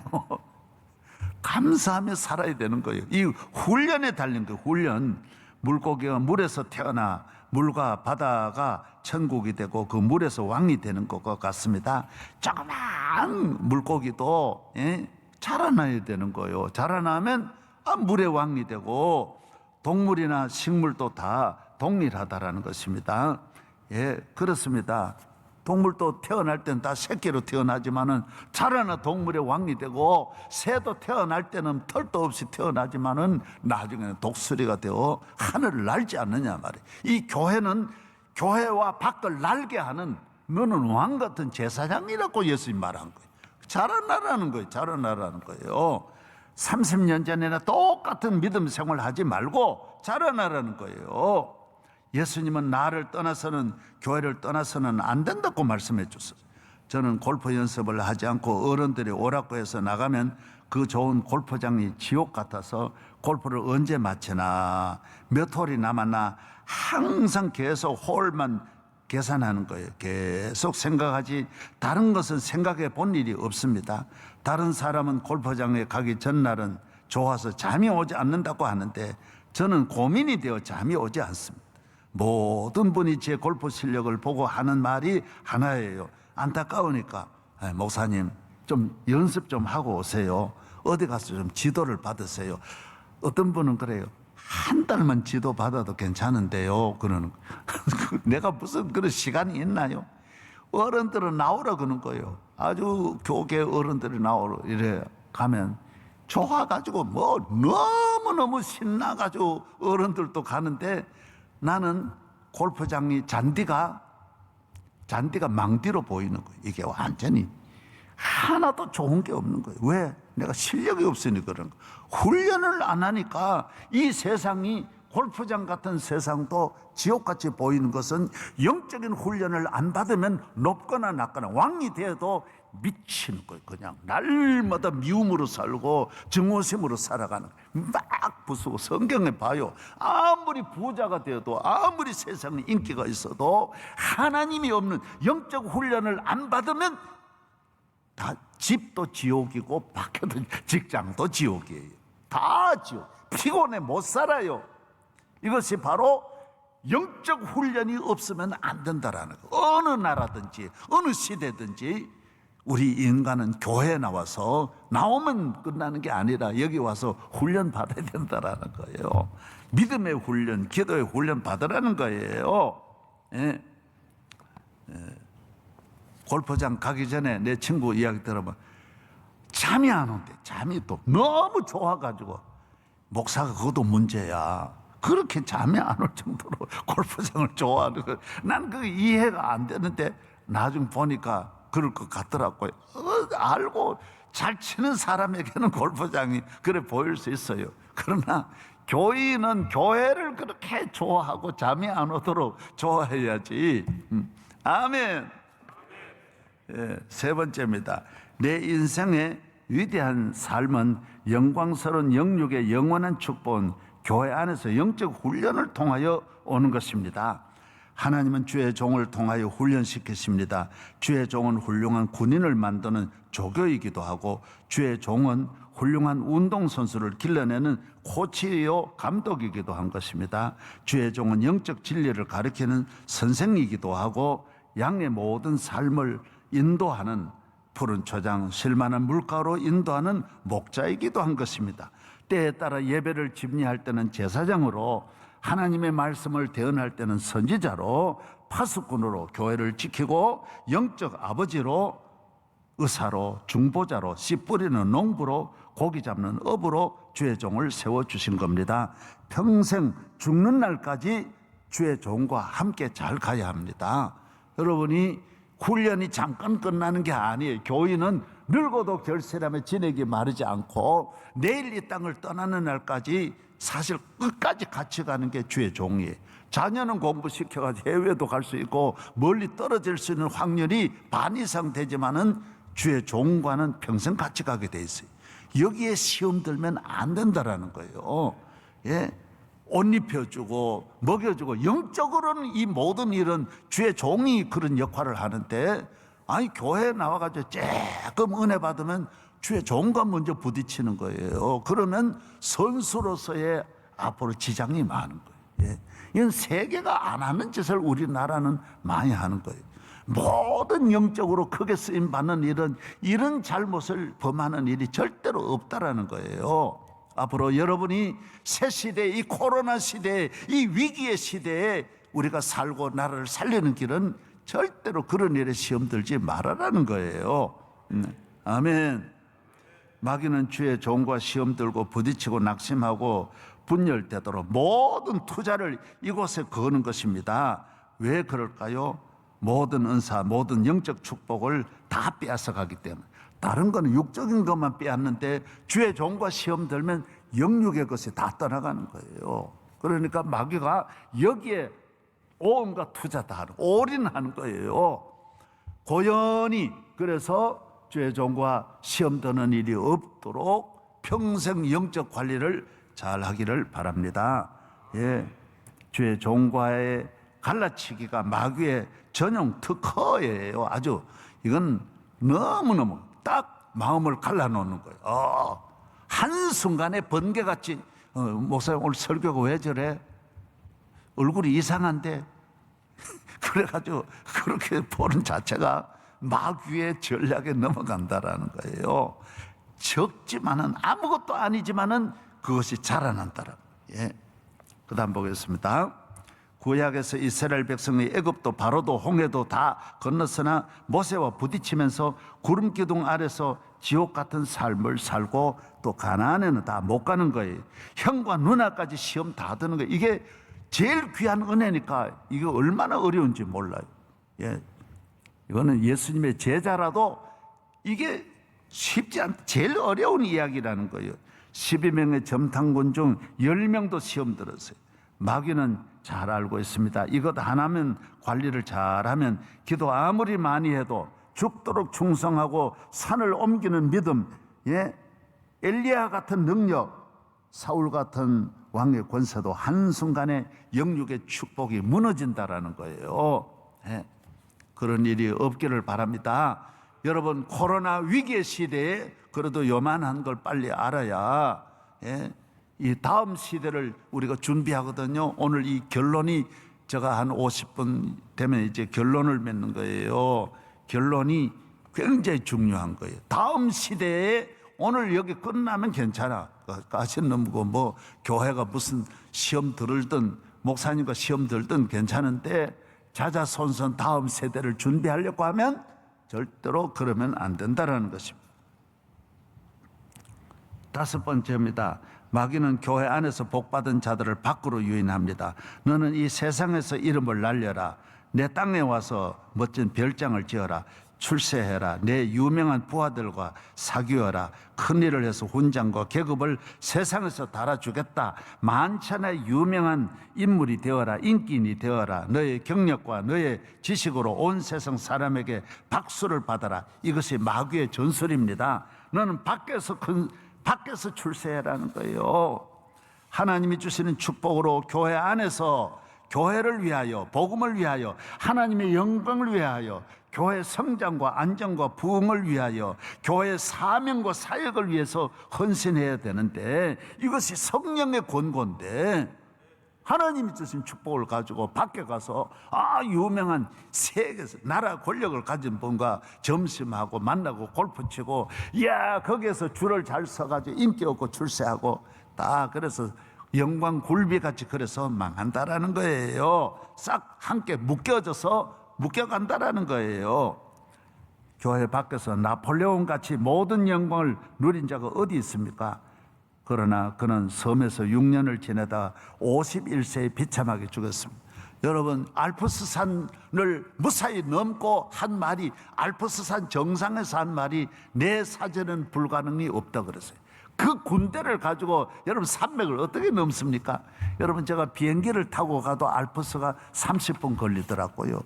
감사하며 살아야 되는 거예요. 이 훈련에 달린 거예요. 훈련. 물고기가 물에서 태어나 물과 바다가 천국이 되고 그 물에서 왕이 되는 것과 같습니다. 조그만 물고기도 자라나야 되는 거예요. 자라나면 물의 왕이 되고 동물이나 식물도 다 동일하다라는 것입니다. 예, 그렇습니다. 동물도 태어날 때는 다 새끼로 태어나지만은 자라나 동물의 왕이 되고 새도 태어날 때는 털도 없이 태어나지만은 나중에는 독수리가 되어 하늘을 날지 않느냐 말이에요. 이 교회는 교회와 밖을 날게 하는 너는 왕 같은 제사장이라고 예수님 말한 거예요. 자라나라는 거예요. 자라나라는 거예요. 30년 전에나 똑같은 믿음 생활 하지 말고 자라나라는 거예요. 예수님은 나를 떠나서는 교회를 떠나서는 안 된다고 말씀해 줬어요. 저는 골프 연습을 하지 않고 어른들이 오라고 해서 나가면 그 좋은 골프장이 지옥 같아서 골프를 언제 마치나 몇 홀이 남았나 항상 계속 홀만 계산하는 거예요. 계속 생각하지 다른 것은 생각해 본 일이 없습니다. 다른 사람은 골프장에 가기 전날은 좋아서 잠이 오지 않는다고 하는데 저는 고민이 되어 잠이 오지 않습니다. 모든 분이 제 골프 실력을 보고 하는 말이 하나예요. 안타까우니까 목사님 좀 연습 좀 하고 오세요. 어디 가서 좀 지도를 받으세요. 어떤 분은 그래요. 한 달만 지도 받아도 괜찮은데요. 그러는 내가 무슨 그런 시간이 있나요? 어른들은 나오라 그러는 거예요. 아주 교계 어른들이 나오라 이래 가면 좋아가지고 뭐 너무너무 신나가지고 어른들도 가는데 나는 골프장이 잔디가 망디로 보이는 거예요. 이게 완전히 하나도 좋은 게 없는 거예요. 왜? 내가 실력이 없으니 그런 거예요. 훈련을 안 하니까 이 세상이 골프장 같은 세상도 지옥같이 보이는 것은 영적인 훈련을 안 받으면 높거나 낮거나 왕이 되어도 미치는 거예요. 그냥 날마다 미움으로 살고 증오심으로 살아가는 거예요. 막 부수고 성경에 봐요. 아무리 부자가 되어도 아무리 세상에 인기가 있어도 하나님이 없는 영적 훈련을 안 받으면 다 집도 지옥이고 밖에도 직장도 지옥이에요. 다 지옥. 피곤해 못 살아요. 이것이 바로 영적 훈련이 없으면 안 된다라는 거. 어느 나라든지 어느 시대든지 우리 인간은 교회에 나와서 나오면 끝나는 게 아니라 여기 와서 훈련 받아야 된다라는 거예요. 믿음의 훈련, 기도의 훈련 받으라는 거예요. 예. 골프장 가기 전에 내 친구 이야기 들어보면 잠이 안 온대. 잠이 또 너무 좋아가지고 목사가 그것도 문제야. 그렇게 잠이 안 올 정도로 골프장을 좋아하는 거. 난 그게 이해가 안 되는데 나중 보니까 그럴 것 같더라고요. 알고 잘 치는 사람에게는 골프장이 그래 보일 수 있어요. 그러나 교인은 교회를 그렇게 좋아하고 잠이 안 오도록 좋아해야지. 아멘. 예, 세 번째입니다. 내 인생의 위대한 삶은 영광스러운 영육의 영원한 축복은 교회 안에서 영적 훈련을 통하여 오는 것입니다. 하나님은 주의 종을 통하여 훈련시키십니다. 주의 종은 훌륭한 군인을 만드는 조교이기도 하고 주의 종은 훌륭한 운동선수를 길러내는 코치요 감독이기도 한 것입니다. 주의 종은 영적 진리를 가르치는 선생이기도 하고 양의 모든 삶을 인도하는 푸른 초장, 실만한 물가로 인도하는 목자이기도 한 것입니다. 때에 따라 예배를 집리할 때는 제사장으로, 하나님의 말씀을 대언할 때는 선지자로, 파수꾼으로 교회를 지키고 영적 아버지로, 의사로, 중보자로, 씨 뿌리는 농부로, 고기 잡는 업으로 주의 종을 세워주신 겁니다. 평생 죽는 날까지 주의 종과 함께 잘 가야 합니다. 여러분이 훈련이 잠깐 끝나는 게 아니에요. 교인은 늙어도 결세라며 지내기 마르지 않고 내일 이 땅을 떠나는 날까지 사실 끝까지 같이 가는 게 주의 종이에요. 자녀는 공부시켜가지고 해외도 갈 수 있고 멀리 떨어질 수 있는 확률이 반 이상 되지만은 주의 종과는 평생 같이 가게 돼 있어요. 여기에 시험 들면 안 된다라는 거예요. 예. 옷 입혀주고 먹여주고 영적으로는 이 모든 일은 주의 종이 그런 역할을 하는데, 아니 교회에 나와가지고 조금 은혜 받으면 주의 종과 먼저 부딪히는 거예요. 그러면 선수로서의 앞으로 지장이 많은 거예요. 예. 이건 세계가 안 하는 짓을 우리나라는 많이 하는 거예요. 모든 영적으로 크게 쓰임 받는 일은 이런 잘못을 범하는 일이 절대로 없다라는 거예요. 앞으로 여러분이 새 시대, 이 코로나 시대에, 이 위기의 시대에 우리가 살고 나라를 살리는 길은 절대로 그런 일에 시험 들지 말아라는 거예요. 아멘. 마귀는 주의 종과 시험 들고 부딪히고 낙심하고 분열되도록 모든 투자를 이곳에 거는 것입니다. 왜 그럴까요? 모든 은사, 모든 영적 축복을 다 빼앗아 가기 때문에. 다른 거는 육적인 것만 빼앗는데 주의 종과 시험 들면 영육의 것이 다 떠나가는 거예요. 그러니까 마귀가 여기에 온갖 투자 다 하는, 올인하는 거예요. 고연히. 그래서 주의 종과 시험 드는 일이 없도록 평생 영적 관리를 잘 하기를 바랍니다. 예. 주의 종과의 갈라치기가 마귀의 전용 특허예요. 아주 이건 너무너무 딱 마음을 갈라놓는 거예요. 한순간에 번개같이 목사님 오늘 설교가 왜 저래? 얼굴이 이상한데? 그래가지고 그렇게 보는 자체가 마귀의 전략에 넘어간다라는 거예요. 적지만은 아무것도 아니지만은 그것이 자라난다라는 거예요. 예. 그 다음 보겠습니다. 구약에서 이스라엘 백성이 애굽도 바로도 홍해도 다 건넜으나 모세와 부딪히면서 구름 기둥 아래서 지옥 같은 삶을 살고 또 가나안에는 다 못 가는 거예요. 형과 누나까지 시험 다 드는 거예요. 이게 제일 귀한 은혜니까 이게 얼마나 어려운지 몰라요. 예. 이거는 예수님의 제자라도 이게 쉽지 않, 제일 어려운 이야기라는 거예요. 12명의 점탕군 중 10명도 시험 들었어요. 마귀는 잘 알고 있습니다. 이것 하나면 관리를 잘하면 기도 아무리 많이 해도 죽도록 충성하고 산을 옮기는 믿음, 예? 엘리야 같은 능력, 사울 같은 왕의 권세도 한순간에 영육의 축복이 무너진다라는 거예요. 예? 그런 일이 없기를 바랍니다. 여러분, 코로나 위기의 시대에 그래도 요만한 걸 빨리 알아야, 예? 이 다음 시대를 우리가 준비하거든요. 오늘 이 결론이 제가 한 50분 되면 이제 결론을 맺는 거예요. 결론이 굉장히 중요한 거예요. 다음 시대에 오늘 여기 끝나면 괜찮아. 가시는 놈고 뭐 교회가 무슨 시험 들을든 목사님과 시험 들든 괜찮은데 자자손손 다음 세대를 준비하려고 하면 절대로 그러면 안 된다라는 것입니다. 다섯 번째입니다. 마귀는 교회 안에서 복받은 자들을 밖으로 유인합니다. 너는 이 세상에서 이름을 날려라. 내 땅에 와서 멋진 별장을 지어라. 출세해라. 내 유명한 부하들과 사귀어라. 큰일을 해서 훈장과 계급을 세상에서 달아주겠다. 만천하의 유명한 인물이 되어라. 인기인이 되어라. 너의 경력과 너의 지식으로 온 세상 사람에게 박수를 받아라. 이것이 마귀의 전술입니다. 너는 밖에서 출세해라는 거예요. 하나님이 주시는 축복으로 교회 안에서 교회를 위하여, 복음을 위하여, 하나님의 영광을 위하여, 교회 성장과 안정과 부흥을 위하여, 교회의 사명과 사역을 위해서 헌신해야 되는데, 이것이 성령의 권고인데, 하나님이 주신 축복을 가지고 밖에 가서 유명한 세계에서 나라 권력을 가진 분과 점심하고 만나고 골프 치고, 거기에서 줄을 잘 서가지고 인기 없고 출세하고, 다 그래서 영광 굴비같이 그래서 망한다라는 거예요. 싹 함께 묶여간다라는 거예요. 교회 밖에서 나폴레옹 같이 모든 영광을 누린 자가 어디 있습니까? 그러나 그는 섬에서 6년을 지내다 51세에 비참하게 죽었습니다. 여러분, 알프스산을 무사히 넘고 한 말이, 알프스산 정상에서 한 말이, 내 사전은 불가능이 없다 그랬어요. 그 군대를 가지고 여러분 산맥을 어떻게 넘습니까? 여러분, 제가 비행기를 타고 가도 알프스가 30분 걸리더라고요.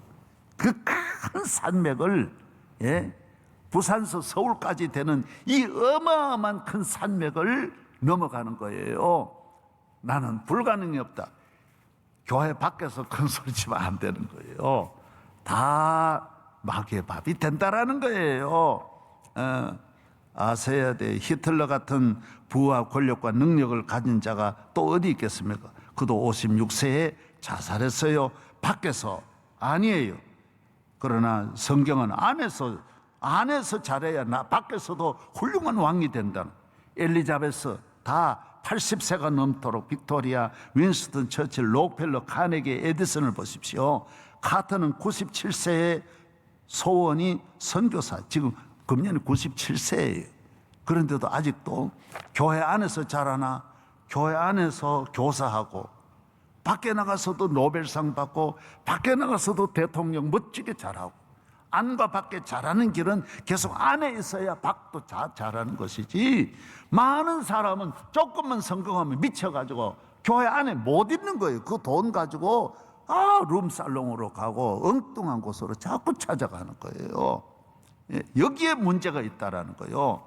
그 큰 산맥을, 부산서 서울까지 되는 이 어마어마한 큰 산맥을 넘어가는 거예요. 나는 불가능이 없다. 교회 밖에서 큰 소리 치면 안 되는 거예요. 다 마귀의 밥이 된다라는 거예요. 아셔야 돼. 히틀러 같은 부와 권력과 능력을 가진 자가 또 어디 있겠습니까? 그도 56세에 자살했어요. 밖에서 아니에요. 그러나 성경은 안에서 잘해야 밖에서도 훌륭한 왕이 된다는. 엘리자베스 다 80세가 넘도록, 빅토리아, 윈스턴 처칠, 록펠러, 카네기, 에디슨을 보십시오. 카터는 97세의 소원이 선교사, 지금 금년에 97세예요. 그런데도 아직도 교회 안에서 자라나, 교회 안에서 교사하고, 밖에 나가서도 노벨상 받고, 밖에 나가서도 대통령 멋지게 잘하고, 안과 밖에 잘하는 길은 계속 안에 있어야 밖도 잘하는 것이지, 많은 사람은 조금만 성공하면 미쳐가지고 교회 안에 못 있는 거예요. 그 돈 가지고 룸살롱으로 가고 엉뚱한 곳으로 자꾸 찾아가는 거예요. 여기에 문제가 있다라는 거예요.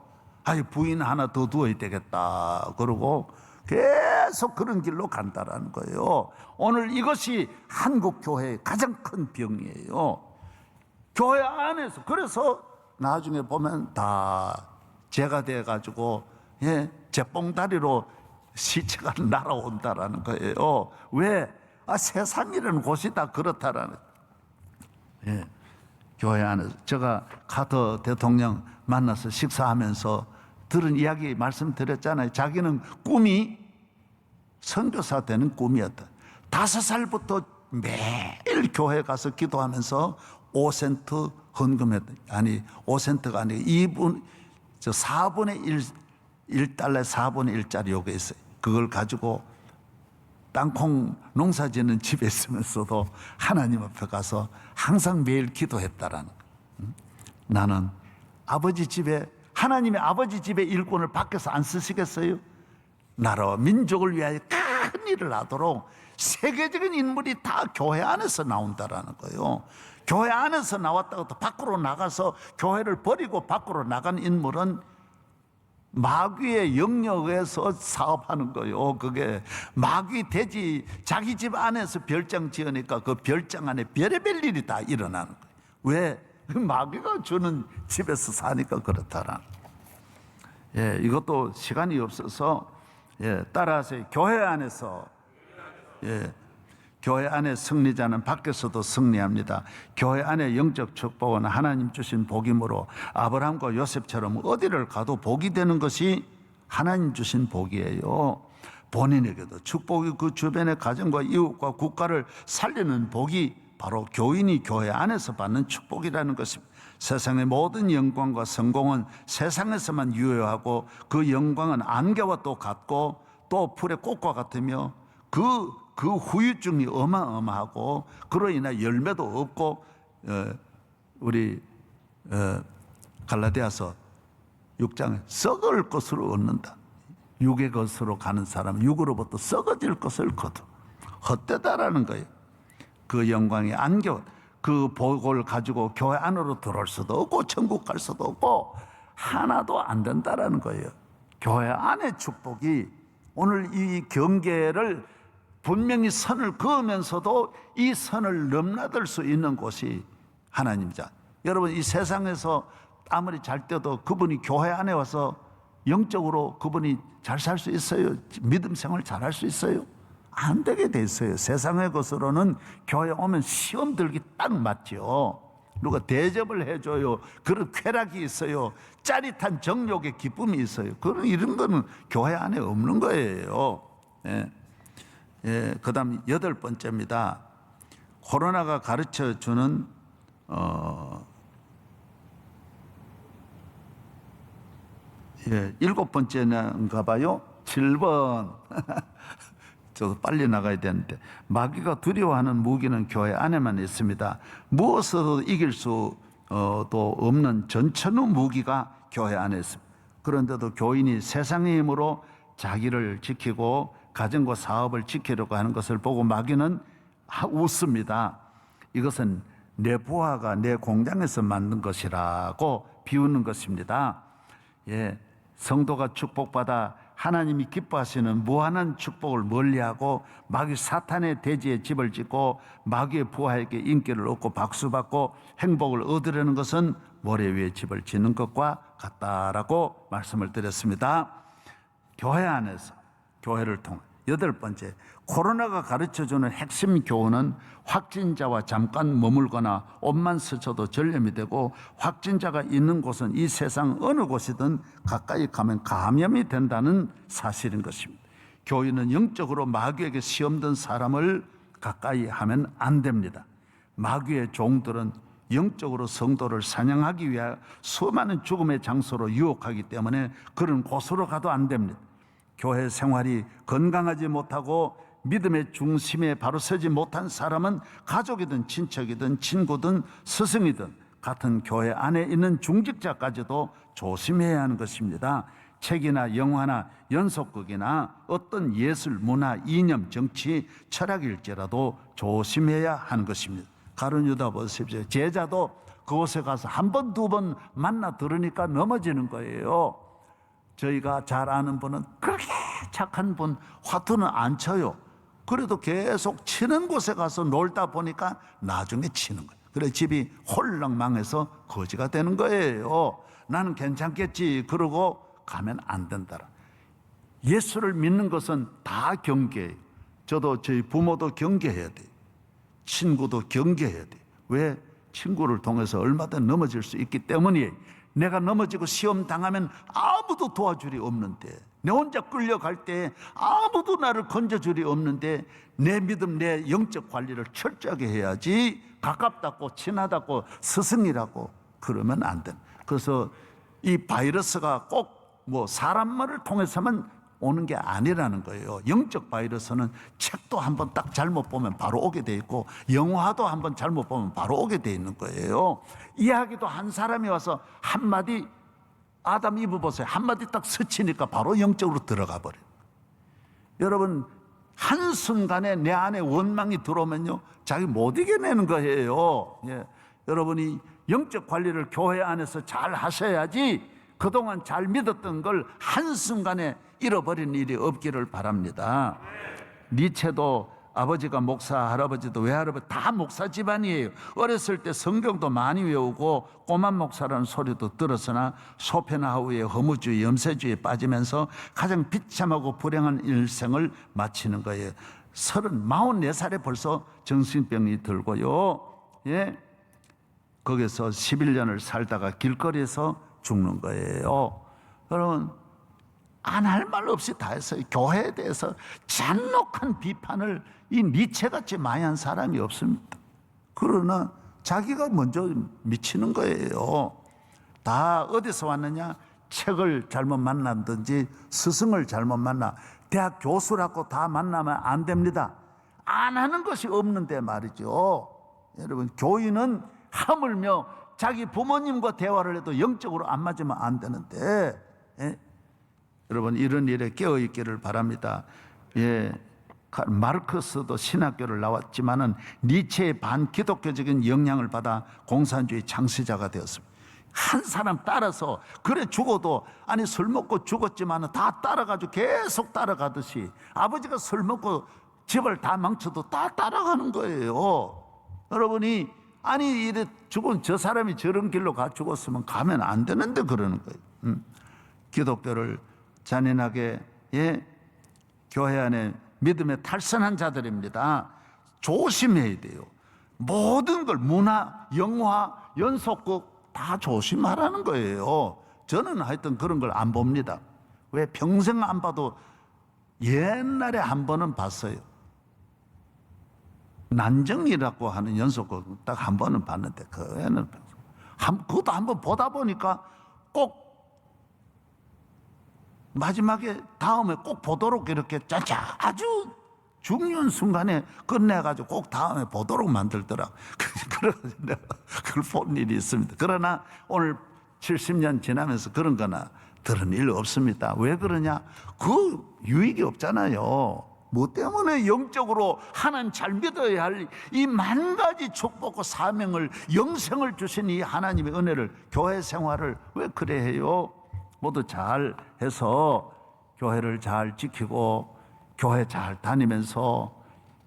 부인 하나 더 두어야 되겠다 그러고 계속 그런 길로 간다라는 거예요. 오늘 이것이 한국 교회의 가장 큰 병이에요. 교회 안에서. 그래서 나중에 보면 다 죄가 돼가지고 재뽕다리로 시체가 날아온다라는 거예요. 왜? 세상이라는 곳이 다 그렇다라는. 교회 안에서. 제가 카터 대통령 만나서 식사하면서 들은 이야기 말씀드렸잖아요. 자기는 꿈이 선교사 되는 꿈이었다. 5살부터 매일 교회 가서 기도하면서 5센트 헌금했다. 5센트가 아니고 4분의 1달러 4분의 1짜리 요게 있어요. 그걸 가지고 땅콩 농사 짓는 집에 있으면서도 하나님 앞에 가서 항상 매일 기도했다라는 거. 나는 아버지 집에, 하나님의 아버지 집의 일꾼을 밖에서 안 쓰시겠어요? 나라와 민족을 위하여 큰 일을 하도록 세계적인 인물이 다 교회 안에서 나온다라는 거예요. 교회 안에서 나왔다고 또 밖으로 나가서 교회를 버리고 밖으로 나간 인물은 마귀의 영역에서 사업하는 거예요. 그게 마귀 돼지 자기 집 안에서 별장 지으니까 그 별장 안에 별의별 일이 다 일어나는 거예요. 왜? 마귀가 주는 집에서 사니까 그렇다라는. 이것도 시간이 없어서 따라하세요. 교회 안에서. 교회 안에 승리자는 밖에서도 승리합니다. 교회 안에 영적 축복은 하나님 주신 복이므로 아브라함과 요셉처럼 어디를 가도 복이 되는 것이 하나님 주신 복이에요. 본인에게도 축복이 그 주변의 가정과 이웃과 국가를 살리는 복이 바로 교인이 교회 안에서 받는 축복이라는 것입니다. 세상의 모든 영광과 성공은 세상에서만 유효하고 그 영광은 안개와 또 같고 또 풀의 꽃과 같으며 그 후유증이 어마어마하고 그로 인해 열매도 없고 우리 갈라디아서 6장에 썩을 것으로 얻는다. 육의 것으로 가는 사람은 육으로부터 썩어질 것을 거두. 헛되다라는 거예요. 그 영광이 안겨, 그 복을 가지고 교회 안으로 들어올 수도 없고 천국 갈 수도 없고 하나도 안 된다라는 거예요. 교회 안의 축복이 오늘 이 경계를 분명히 선을 그으면서도 이 선을 넘나들 수 있는 곳이 하나님이자. 여러분, 이 세상에서 아무리 잘 때도 그분이 교회 안에 와서 영적으로 그분이 잘 살 수 있어요? 믿음 생활 잘 할 수 있어요? 안 되게 돼 있어요. 세상의 것으로는 교회 오면 시험 들기 딱 맞죠. 누가 대접을 해줘요. 그런 쾌락이 있어요. 짜릿한 정욕의 기쁨이 있어요. 그런 이런 거는 교회 안에 없는 거예요. 예. 예. 그다음 8번째입니다. 코로나가 가르쳐 주는 예, 7번째인가 봐요. 7번. 저도 빨리 나가야 되는데, 마귀가 두려워하는 무기는 교회 안에만 있습니다. 무엇으로도 이길 수도 없는 전천후 무기가 교회 안에 있습니다. 그런데도 교인이 세상의 힘으로 자기를 지키고 가정과 사업을 지키려고 하는 것을 보고 마귀는 웃습니다. 이것은 내 부하가 내 공장에서 만든 것이라고 비웃는 것입니다. 예, 성도가 축복받아 하나님이 기뻐하시는 무한한 축복을 멀리하고 마귀 사탄의 대지에 집을 짓고 마귀의 부하에게 인기를 얻고 박수받고 행복을 얻으려는 것은 모래 위에 집을 짓는 것과 같다라고 말씀을 드렸습니다. 교회 안에서, 교회를 통해 8번째, 코로나가 가르쳐주는 핵심 교훈은 확진자와 잠깐 머물거나 옷만 스쳐도 전염이 되고, 확진자가 있는 곳은 이 세상 어느 곳이든 가까이 가면 감염이 된다는 사실인 것입니다. 교인은 영적으로 마귀에게 시험된 사람을 가까이 하면 안 됩니다. 마귀의 종들은 영적으로 성도를 사냥하기 위해 수많은 죽음의 장소로 유혹하기 때문에 그런 곳으로 가도 안 됩니다. 교회 생활이 건강하지 못하고 믿음의 중심에 바로 서지 못한 사람은 가족이든 친척이든 친구든 스승이든 같은 교회 안에 있는 중직자까지도 조심해야 하는 것입니다. 책이나 영화나 연속극이나 어떤 예술, 문화, 이념, 정치, 철학일지라도 조심해야 하는 것입니다. 가룟 유다 보십시오. 제자도 그곳에 가서 한 번, 두 번 만나 들으니까 넘어지는 거예요. 저희가 잘 아는 분은 그렇게 착한 분, 화투는 안 쳐요. 그래도 계속 치는 곳에 가서 놀다 보니까 나중에 치는 거예요. 그래 집이 홀랑 망해서 거지가 되는 거예요. 나는 괜찮겠지 그러고 가면 안 된다라. 예수를 믿는 것은 다 경계예요. 저도 저희 부모도 경계해야 돼요. 친구도 경계해야 돼요. 왜? 친구를 통해서 얼마든 넘어질 수 있기 때문이에요. 내가 넘어지고 시험 당하면 아무도 도와줄이 없는데, 내 혼자 끌려갈 때 아무도 나를 건져줄이 없는데, 내 믿음, 내 영적 관리를 철저하게 해야지. 가깝다고 친하다고 스승이라고 그러면 안 돼. 그래서 이 바이러스가 꼭 뭐 사람 말을 통해서만 오는 게 아니라는 거예요. 영적 바이러스는 책도 한번 딱 잘못 보면 바로 오게 돼 있고, 영화도 한번 잘못 보면 바로 오게 돼 있는 거예요. 이야기도 한 사람이 와서 한마디, 아담 이브 보세요. 한마디 딱 스치니까 바로 영적으로 들어가 버려요. 여러분, 한순간에 내 안에 원망이 들어오면요, 자기 못 이겨내는 거예요. 예. 여러분이 영적 관리를 교회 안에서 잘 하셔야지 그동안 잘 믿었던 걸 한순간에 잃어버린 일이 없기를 바랍니다. 니체도 아버지가 목사, 할아버지도 외할아버지 다 목사 집안이에요. 어렸을 때 성경도 많이 외우고 꼬마 목사라는 소리도 들었으나 소펜하우의 허무주의, 염세주의에 빠지면서 가장 비참하고 불행한 일생을 마치는 거예요. 44살에 벌써 정신병이 들고요. 예. 거기서 11년을 살다가 길거리에서 죽는 거예요. 여러분, 안 할 말 없이 다 했어요. 교회에 대해서 잔혹한 비판을 이 니체같이 많이 한 사람이 없습니다. 그러나 자기가 먼저 미치는 거예요. 다 어디서 왔느냐? 책을 잘못 만났든지 스승을 잘못 만나, 대학 교수라고 다 만나면 안 됩니다. 안 하는 것이 없는데 말이죠. 여러분, 교인은 하물며 자기 부모님과 대화를 해도 영적으로 안 맞으면 안 되는데, 예? 여러분, 이런 일에 깨어있기를 바랍니다. 예, 마르크스도 신학교를 나왔지만은 니체의 반기독교적인 영향을 받아 공산주의 창시자가 되었습니다. 한 사람 따라서, 그래 죽어도, 아니 술 먹고 죽었지만은 다 따라가지고 계속 따라가듯이, 아버지가 술 먹고 집을 다 망쳐도 다 따라가는 거예요. 여러분이 아니 이래 죽은 저 사람이 저런 길로 가 죽었으면 가면 안 되는데 그러는 거예요. 기독교를 잔인하게 교회 안에 믿음에 탈선한 자들입니다. 조심해야 돼요. 모든 걸 문화, 영화, 연속극 다 조심하라는 거예요. 저는 하여튼 그런 걸 안 봅니다. 왜? 평생 안 봐도 옛날에 한 번은 봤어요. 난정이라고 하는 연속극 딱 한 번은 봤는데 그것도 한 번 보다 보니까 꼭 마지막에 다음에 꼭 보도록 이렇게 짜자 아주 중요한 순간에 끝내가지고 꼭 다음에 보도록 만들더라. 그래서 내가 그걸 본 일이 있습니다. 그러나 오늘 70년 지나면서 그런 거나 들은 일 없습니다. 왜 그러냐? 그 유익이 없잖아요. 뭐 때문에 영적으로 하나님 잘 믿어야 할 이 만 가지 축복과 사명을 영생을 주신 이 하나님의 은혜를 교회 생활을 왜 그래 해요? 모두 잘 해서 교회를 잘 지키고 교회 잘 다니면서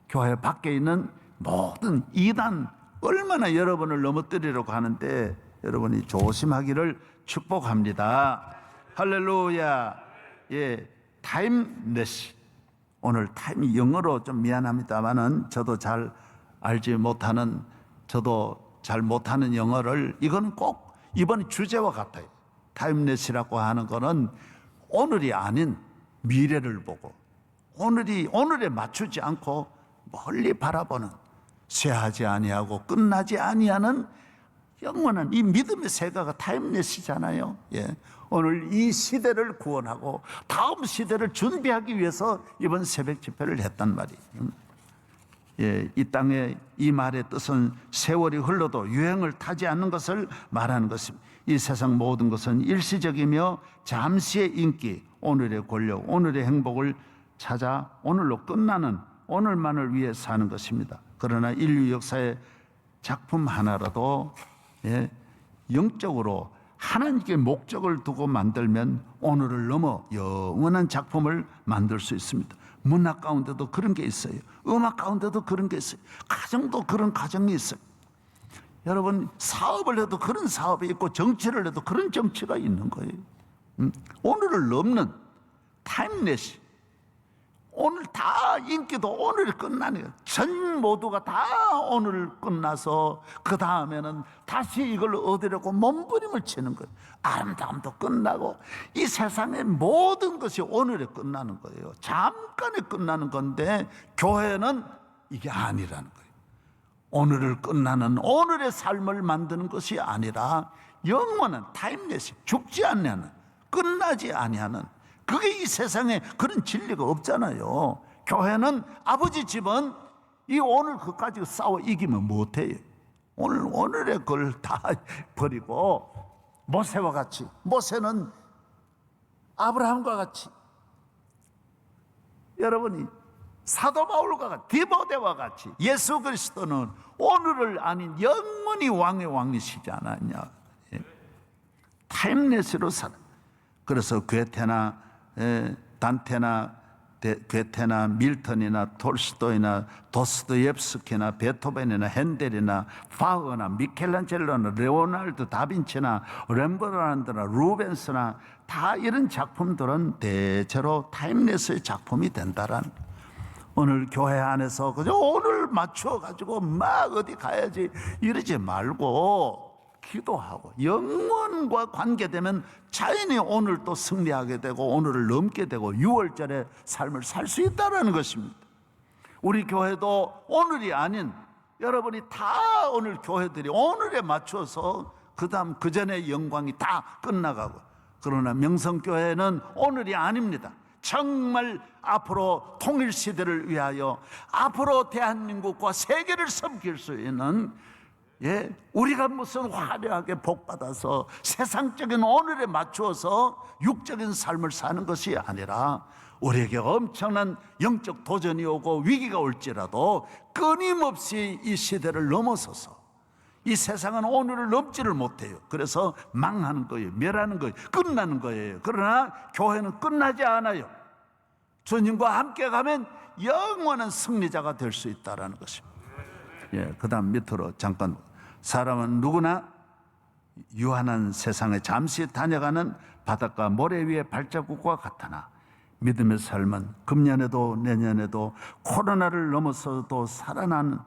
교회 밖에 있는 모든 이단 얼마나 여러분을 넘어뜨리려고 하는데 여러분이 조심하기를 축복합니다. 할렐루야. 예, 타임레스. 오늘 타임이 영어로 좀 미안합니다만은 저도 잘 못하는 영어를 이건 꼭 이번 주제와 같아요. 타임레스라고 하는 거는 오늘이 아닌 미래를 보고 오늘에 맞추지 않고 멀리 바라보는 쇠하지 아니하고 끝나지 아니하는 영원한 이 믿음의 세가가 타임레스잖아요. 예. 오늘 이 시대를 구원하고 다음 시대를 준비하기 위해서 이번 새벽 집회를 했단 말이에요. 예, 이 땅에 이 말의 뜻은 세월이 흘러도 유행을 타지 않는 것을 말하는 것입니다. 이 세상 모든 것은 일시적이며 잠시의 인기, 오늘의 권력, 오늘의 행복을 찾아 오늘로 끝나는 오늘만을 위해 사는 것입니다. 그러나 인류 역사의 작품 하나라도 영적으로 하나님께 목적을 두고 만들면 오늘을 넘어 영원한 작품을 만들 수 있습니다. 문학 가운데도 그런 게 있어요. 음악 가운데도 그런 게 있어요. 가정도 그런 가정이 있어요. 여러분 사업을 해도 그런 사업이 있고 정치를 해도 그런 정치가 있는 거예요. 오늘을 넘는 타임레스. 오늘 다 인기도 오늘 끝나네요. 전 모두가 다 오늘 끝나서 그 다음에는 다시 이걸 얻으려고 몸부림을 치는 거예요. 아름다움도 끝나고 이 세상의 모든 것이 오늘에 끝나는 거예요. 잠깐에 끝나는 건데 교회는 이게 아니라는 거예요. 오늘을 끝나는 오늘의 삶을 만드는 것이 아니라 영원한 타임레스, 죽지 않는, 끝나지 아니하는, 그게 이 세상에 그런 진리가 없잖아요. 교회는 아버지 집은 이 오늘 그까지 싸워 이기면 못해요. 오늘의 걸 다 버리고 모세와 같이, 모세는 아브라함과 같이, 여러분이 사도 바울과 같이, 디모데와 같이 예수 그리스도는 오늘을 아닌 영원히 왕의 왕이시지 않았냐. 타임레스로 살아. 그래서 괴테나 단테나 괴테나 밀턴이나 톨스토이나 도스토옙스키나 베토벤이나 핸델이나 파거나 미켈란젤로나 레오나르도 다빈치나 렘브란트나 루벤스나 다 이런 작품들은 대체로 타임레스의 작품이 된다라는. 오늘 교회 안에서 그저 오늘 맞춰 가지고 막 어디 가야지 이러지 말고 기도하고 영원과 관계되면 자연히 오늘 또 승리하게 되고 오늘을 넘게 되고 6월절의 삶을 살 수 있다는 것입니다. 우리 교회도 오늘이 아닌 여러분이 다 오늘 교회들이 오늘에 맞춰서 그 다음 그 전의 영광이 다 끝나가고, 그러나 명성교회는 오늘이 아닙니다. 정말 앞으로 통일시대를 위하여 앞으로 대한민국과 세계를 섬길 수 있는, 우리가 무슨 화려하게 복받아서 세상적인 오늘에 맞추어서 육적인 삶을 사는 것이 아니라 우리에게 엄청난 영적 도전이 오고 위기가 올지라도 끊임없이 이 시대를 넘어서서, 이 세상은 오늘을 넘지를 못해요. 그래서 망하는 거예요. 멸하는 거예요. 끝나는 거예요. 그러나 교회는 끝나지 않아요. 주님과 함께 가면 영원한 승리자가 될 수 있다는 것입니다. 예, 그다음 밑으로 잠깐. 사람은 누구나 유한한 세상에 잠시 다녀가는 바닷가 모래 위의 발자국과 같으나 믿음의 삶은 금년에도 내년에도 코로나를 넘어서도 살아나는,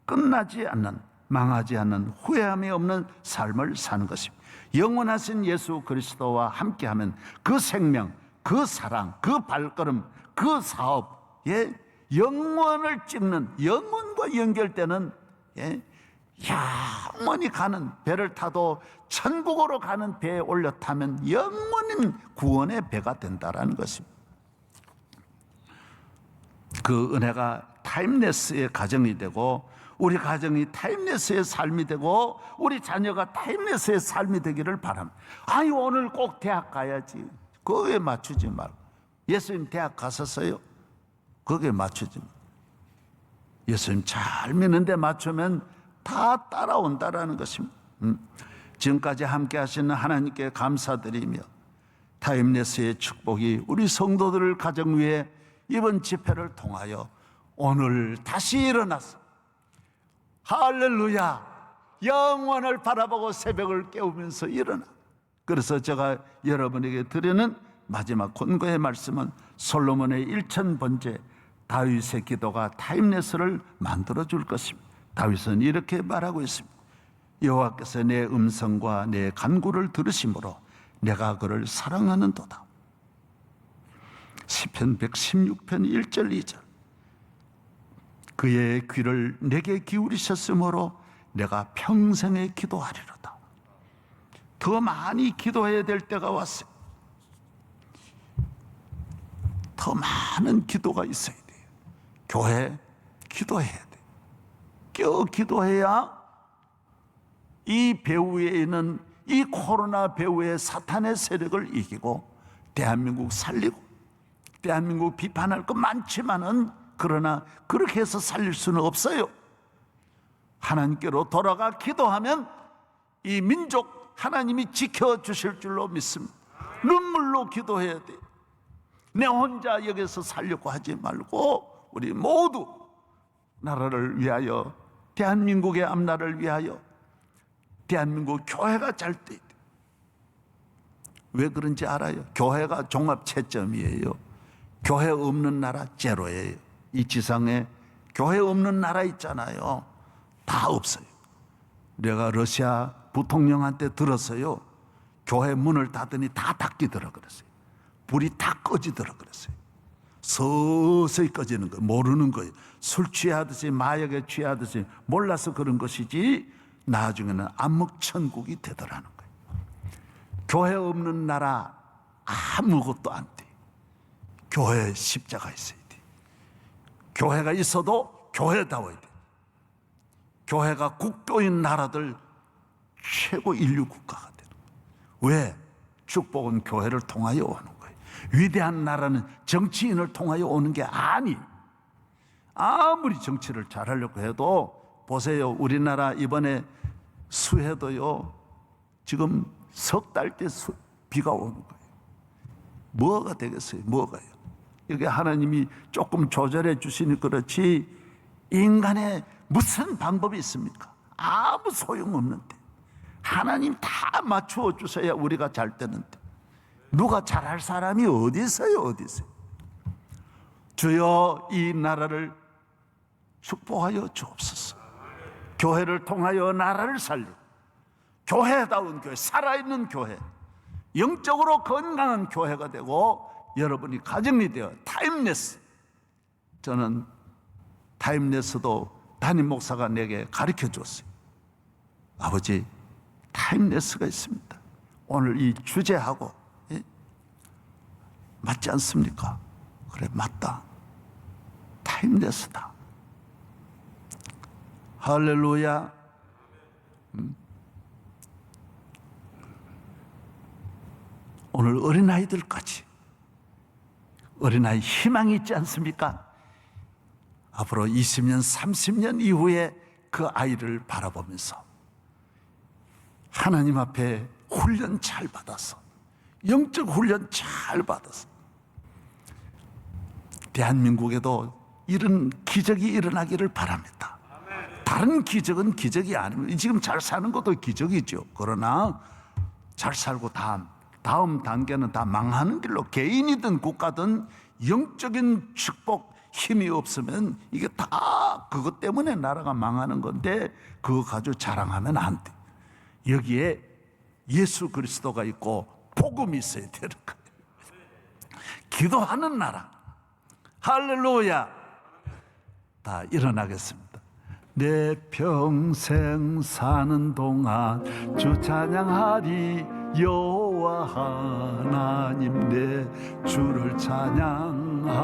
끝나지 않는, 망하지 않는, 후회함이 없는 삶을 사는 것입니다. 영원하신 예수 그리스도와 함께하면 그 생명, 그 사랑, 그 발걸음, 그 사업에 영원을 찍는, 영원과 연결되는, 영원히 가는, 배를 타도 천국으로 가는 배에 올려 타면 영원한 구원의 배가 된다라는 것입니다. 그 은혜가 타임레스의 가정이 되고, 우리 가정이 타임레스의 삶이 되고, 우리 자녀가 타임레스의 삶이 되기를 바랍니다. 아유, 오늘 꼭 대학 가야지. 거기에 맞추지 말고. 예수님 대학 갔었어요? 거기에 맞추지 말고. 예수님 잘 믿는데 맞추면 다 따라온다라는 것입니다. 지금까지 함께 하시는 하나님께 감사드리며, 타임레스의 축복이 우리 성도들 가정 위에 이번 집회를 통하여 오늘 다시 일어나서 할렐루야, 영원을 바라보고 새벽을 깨우면서 일어나. 그래서 제가 여러분에게 드리는 마지막 권고의 말씀은 솔로몬의 1000번째 다윗의 기도가 타임레스를 만들어 줄 것입니다. 다윗은 이렇게 말하고 있습니다. 여호와께서 내 음성과 내 간구를 들으심으로 내가 그를 사랑하는도다. 시편 116편 1절 2절. 그의 귀를 내게 기울이셨으므로 내가 평생에 기도하리로다. 더 많이 기도해야 될 때가 왔어요. 더 많은 기도가 있어야 돼요. 교회 기도해야 돼요. 껴 기도해야 이 배후에 있는 이 코로나 배후의 사탄의 세력을 이기고 대한민국 살리고, 대한민국 비판할 것 많지만은 그러나 그렇게 해서 살릴 수는 없어요. 하나님께로 돌아가 기도하면 이 민족 하나님이 지켜주실 줄로 믿습니다. 눈물로 기도해야 돼요. 내 혼자 여기서 살려고 하지 말고 우리 모두 나라를 위하여, 대한민국의 앞날을 위하여, 대한민국 교회가 잘 돼 있대. 왜 그런지 알아요? 교회가 종합 채점이에요. 교회 없는 나라 제로예요. 이 지상에 교회 없는 나라 있잖아요. 다 없어요. 내가 러시아 부통령한테 들었어요. 교회 문을 닫으니 다 닫히더라 그랬어요. 불이 다 꺼지더라 그랬어요. 서서히 꺼지는 거예요. 모르는 거예요. 술 취하듯이, 마약에 취하듯이 몰라서 그런 것이지 나중에는 암흑천국이 되더라는 거예요. 교회 없는 나라 아무것도 안 돼. 교회에 십자가 있어야 돼. 교회가 있어도 교회다워야 돼. 교회가 국교인 나라들 최고 인류 국가가 되는 거예요. 왜? 축복은 교회를 통하여 오는 거예요. 위대한 나라는 정치인을 통하여 오는 게 아니에요. 아무리 정치를 잘하려고 해도 보세요. 우리나라 이번에 수해도요, 지금 석 달째 비가 오는 거예요. 뭐가 되겠어요? 뭐가요? 이게 하나님이 조금 조절해 주시니 그렇지 인간의 무슨 방법이 있습니까? 아무 소용없는데. 하나님 다 맞추어 주셔야 우리가 잘 되는데 누가 잘할 사람이 어디 있어요? 어디 있어요? 주여 이 나라를 축복하여 주옵소서. 교회를 통하여 나라를 살리고 교회다운 교회, 살아있는 교회, 영적으로 건강한 교회가 되고 여러분이 가정이 되어 타임레스. 저는 타임레스도 담임 목사가 내게 가르쳐 줬어요. 아버지, 타임레스가 있습니다. 오늘 이 주제하고 맞지 않습니까? 그래, 맞다. 타임레스다. 할렐루야. 오늘 어린아이들까지, 어린아이 희망이 있지 않습니까? 앞으로 20년, 30년 이후에 그 아이를 바라보면서 하나님 앞에 훈련 잘 받아서, 영적 훈련 잘 받아서 대한민국에도 이런 기적이 일어나기를 바랍니다. 다른 기적은 기적이 아닙니다. 지금 잘 사는 것도 기적이죠. 그러나 잘 살고 다음 단계는 다 망하는 길로, 개인이든 국가든 영적인 축복, 힘이 없으면 이게 다 그것 때문에 나라가 망하는 건데, 그거 가지고 자랑하면 안 돼. 여기에 예수 그리스도가 있고 복음이 있어야 되는 거예요. 기도하는 나라. 할렐루야. 다 일어나겠습니다. 내 평생 사는 동안 주 찬양하리. 여호와 하나님 내 주를 찬양하리.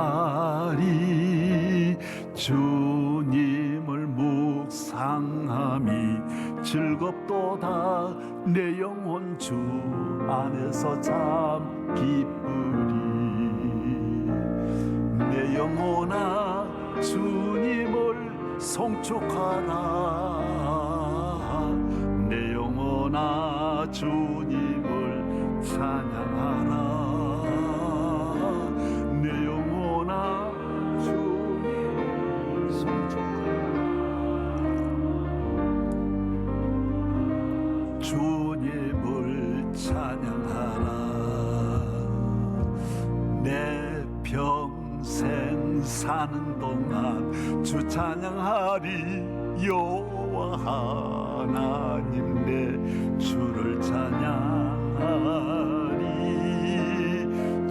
주님을 묵상함이 즐겁도다. 내 영혼 주 안에서 참 기쁘리. 내 영혼아 주님을 송축하라. 내 영혼아 주님을 찬양하라. 내 영혼아 주님을 송축하라. 주님을 찬양하라. 내 평생 사는 동안 주 찬양하리. 여호와 하나님 내 주를 찬양하리.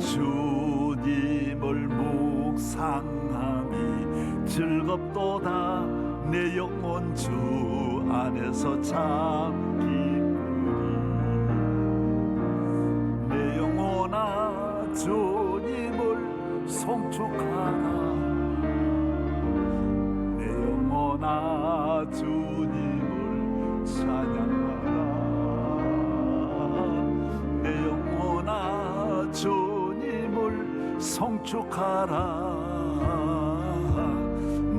주님을 묵상함이 즐겁도다. 내 영혼 주 안에서 참 기쁘리. 내 영혼아 주님을 송축하라. 내 영혼아 주님을 찬양하라. 내 영혼아 주님을 송축하라.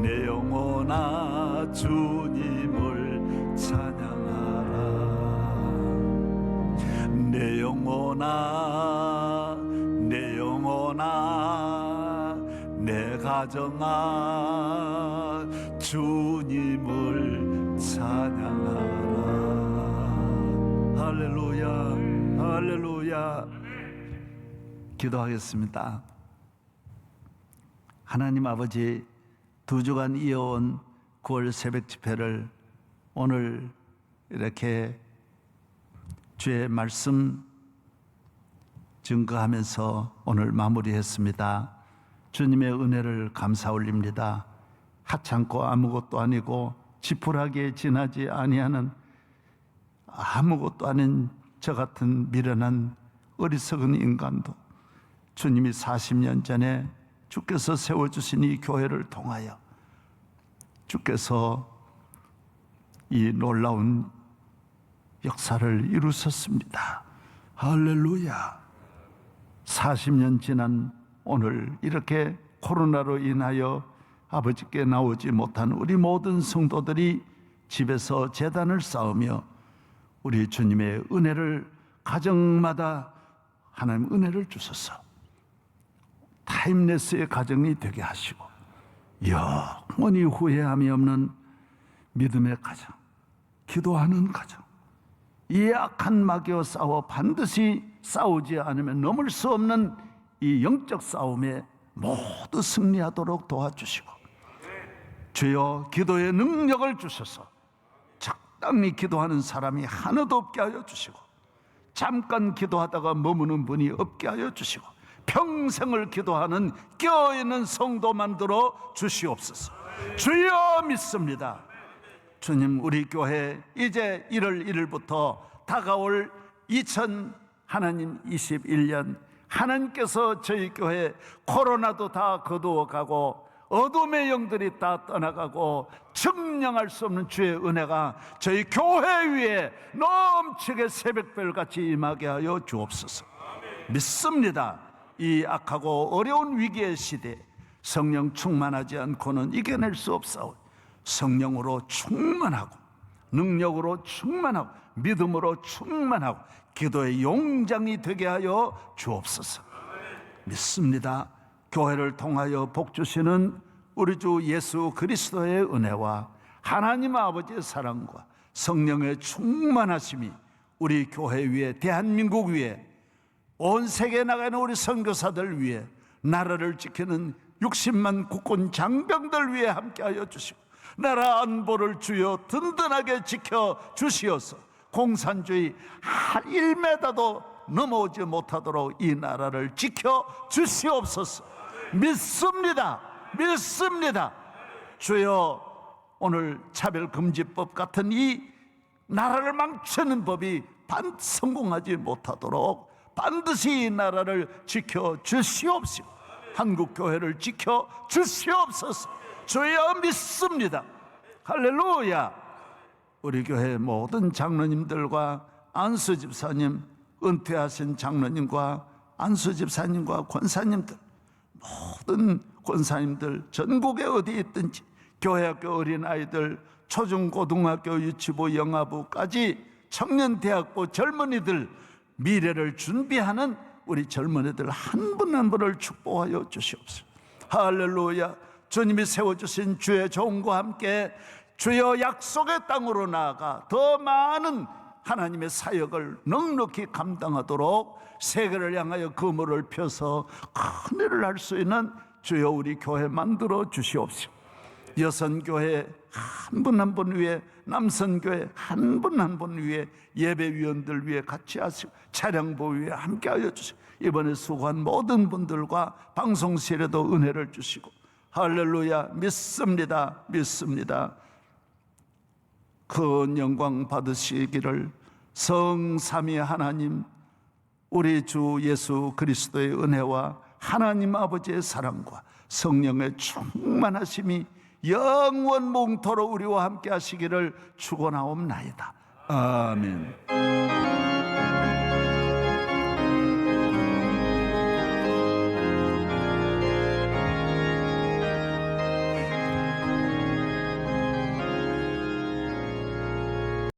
내 영혼아 주님을 찬양하라. 내 영혼아 내 영혼아 내 가정아 주님을 찬양하라. 할렐루야, 할렐루야. 기도하겠습니다. 하나님 아버지, 2주간 이어온 9월 새벽 집회를 오늘 이렇게 주의 말씀 증거하면서 오늘 마무리했습니다. 주님의 은혜를 감사 올립니다. 하찮고 아무것도 아니고 지푸라기에 지나지 아니하는 아무것도 아닌 저 같은 미련한 어리석은 인간도 주님이 40년 전에 주께서 세워주신 이 교회를 통하여 주께서 이 놀라운 역사를 이루셨습니다. 할렐루야. 40년 지난 오늘 이렇게 코로나로 인하여 아버지께 나오지 못한 우리 모든 성도들이 집에서 제단을 쌓으며 우리 주님의 은혜를 가정마다 하나님 은혜를 주셔서 타임레스의 가정이 되게 하시고 영원히 후회함이 없는 믿음의 가정, 기도하는 가정, 이 악한 마귀와 싸워 반드시 싸우지 않으면 넘을 수 없는 이 영적 싸움에 모두 승리하도록 도와주시고 주여 기도의 능력을 주셔서 적당히 기도하는 사람이 하나도 없게 하여 주시고 잠깐 기도하다가 머무는 분이 없게 하여 주시고 평생을 기도하는 깨어있는 성도 만들어 주시옵소서. 주여 믿습니다. 주님, 우리 교회 이제 1월 1일부터 다가올 2021년 하나님께서 저희 교회 코로나도 다 거두어가고 어둠의 영들이 다 떠나가고 증명할 수 없는 주의 은혜가 저희 교회 위에 넘치게 새벽별같이 임하게 하여 주옵소서. 믿습니다. 이 악하고 어려운 위기의 시대에 성령 충만하지 않고는 이겨낼 수 없사오니 성령으로 충만하고 능력으로 충만하고 믿음으로 충만하고 기도의 용장이 되게 하여 주옵소서. 믿습니다. 교회를 통하여 복 주시는 우리 주 예수 그리스도의 은혜와 하나님 아버지의 사랑과 성령의 충만하심이 우리 교회 위에, 대한민국 위에, 온 세계에 나가는 우리 선교사들 위에, 나라를 지키는 60만 국군 장병들 위에 함께하여 주시고, 나라 안보를 주여 든든하게 지켜 주시어서 공산주의 한 1m도 넘어오지 못하도록 이 나라를 지켜 주시옵소서. 믿습니다. 믿습니다. 주여, 오늘 차별금지법 같은 이 나라를 망치는 법이 성공하지 못하도록 반드시 이 나라를 지켜 주시옵시고 한국 교회를 지켜 주시옵소서. 주여, 믿습니다. 할렐루야. 우리 교회 모든 장로님들과 안수 집사님, 은퇴하신 장로님과 안수 집사님과 권사님들, 모든 권사님들 전국에 어디 있든지, 교회학교 어린아이들, 초중고등학교 유치부 영아부까지 청년대학부 젊은이들, 미래를 준비하는 우리 젊은이들 한 분 한 분을 축복하여 주시옵소서. 할렐루야. 주님이 세워주신 주의 종과 함께 주여 약속의 땅으로 나아가 더 많은 하나님의 사역을 넉넉히 감당하도록 세계를 향하여 그물을 펴서 큰 일을 할 수 있는 주여 우리 교회 만들어 주시옵소서. 여선교회 한 분 한 분 위에, 남선교회 한 분 한 분 위에, 예배위원들 위에 같이 하시고 차량부 위에 함께하여 주시고, 이번에 수고한 모든 분들과 방송실에도 은혜를 주시고, 할렐루야. 믿습니다. 믿습니다. 큰 영광 받으시기를 성삼위 하나님, 우리 주 예수 그리스도의 은혜와 하나님 아버지의 사랑과 성령의 충만하심이 영원 몽토로 우리와 함께 하시기를 축원하옵나이다. 아멘.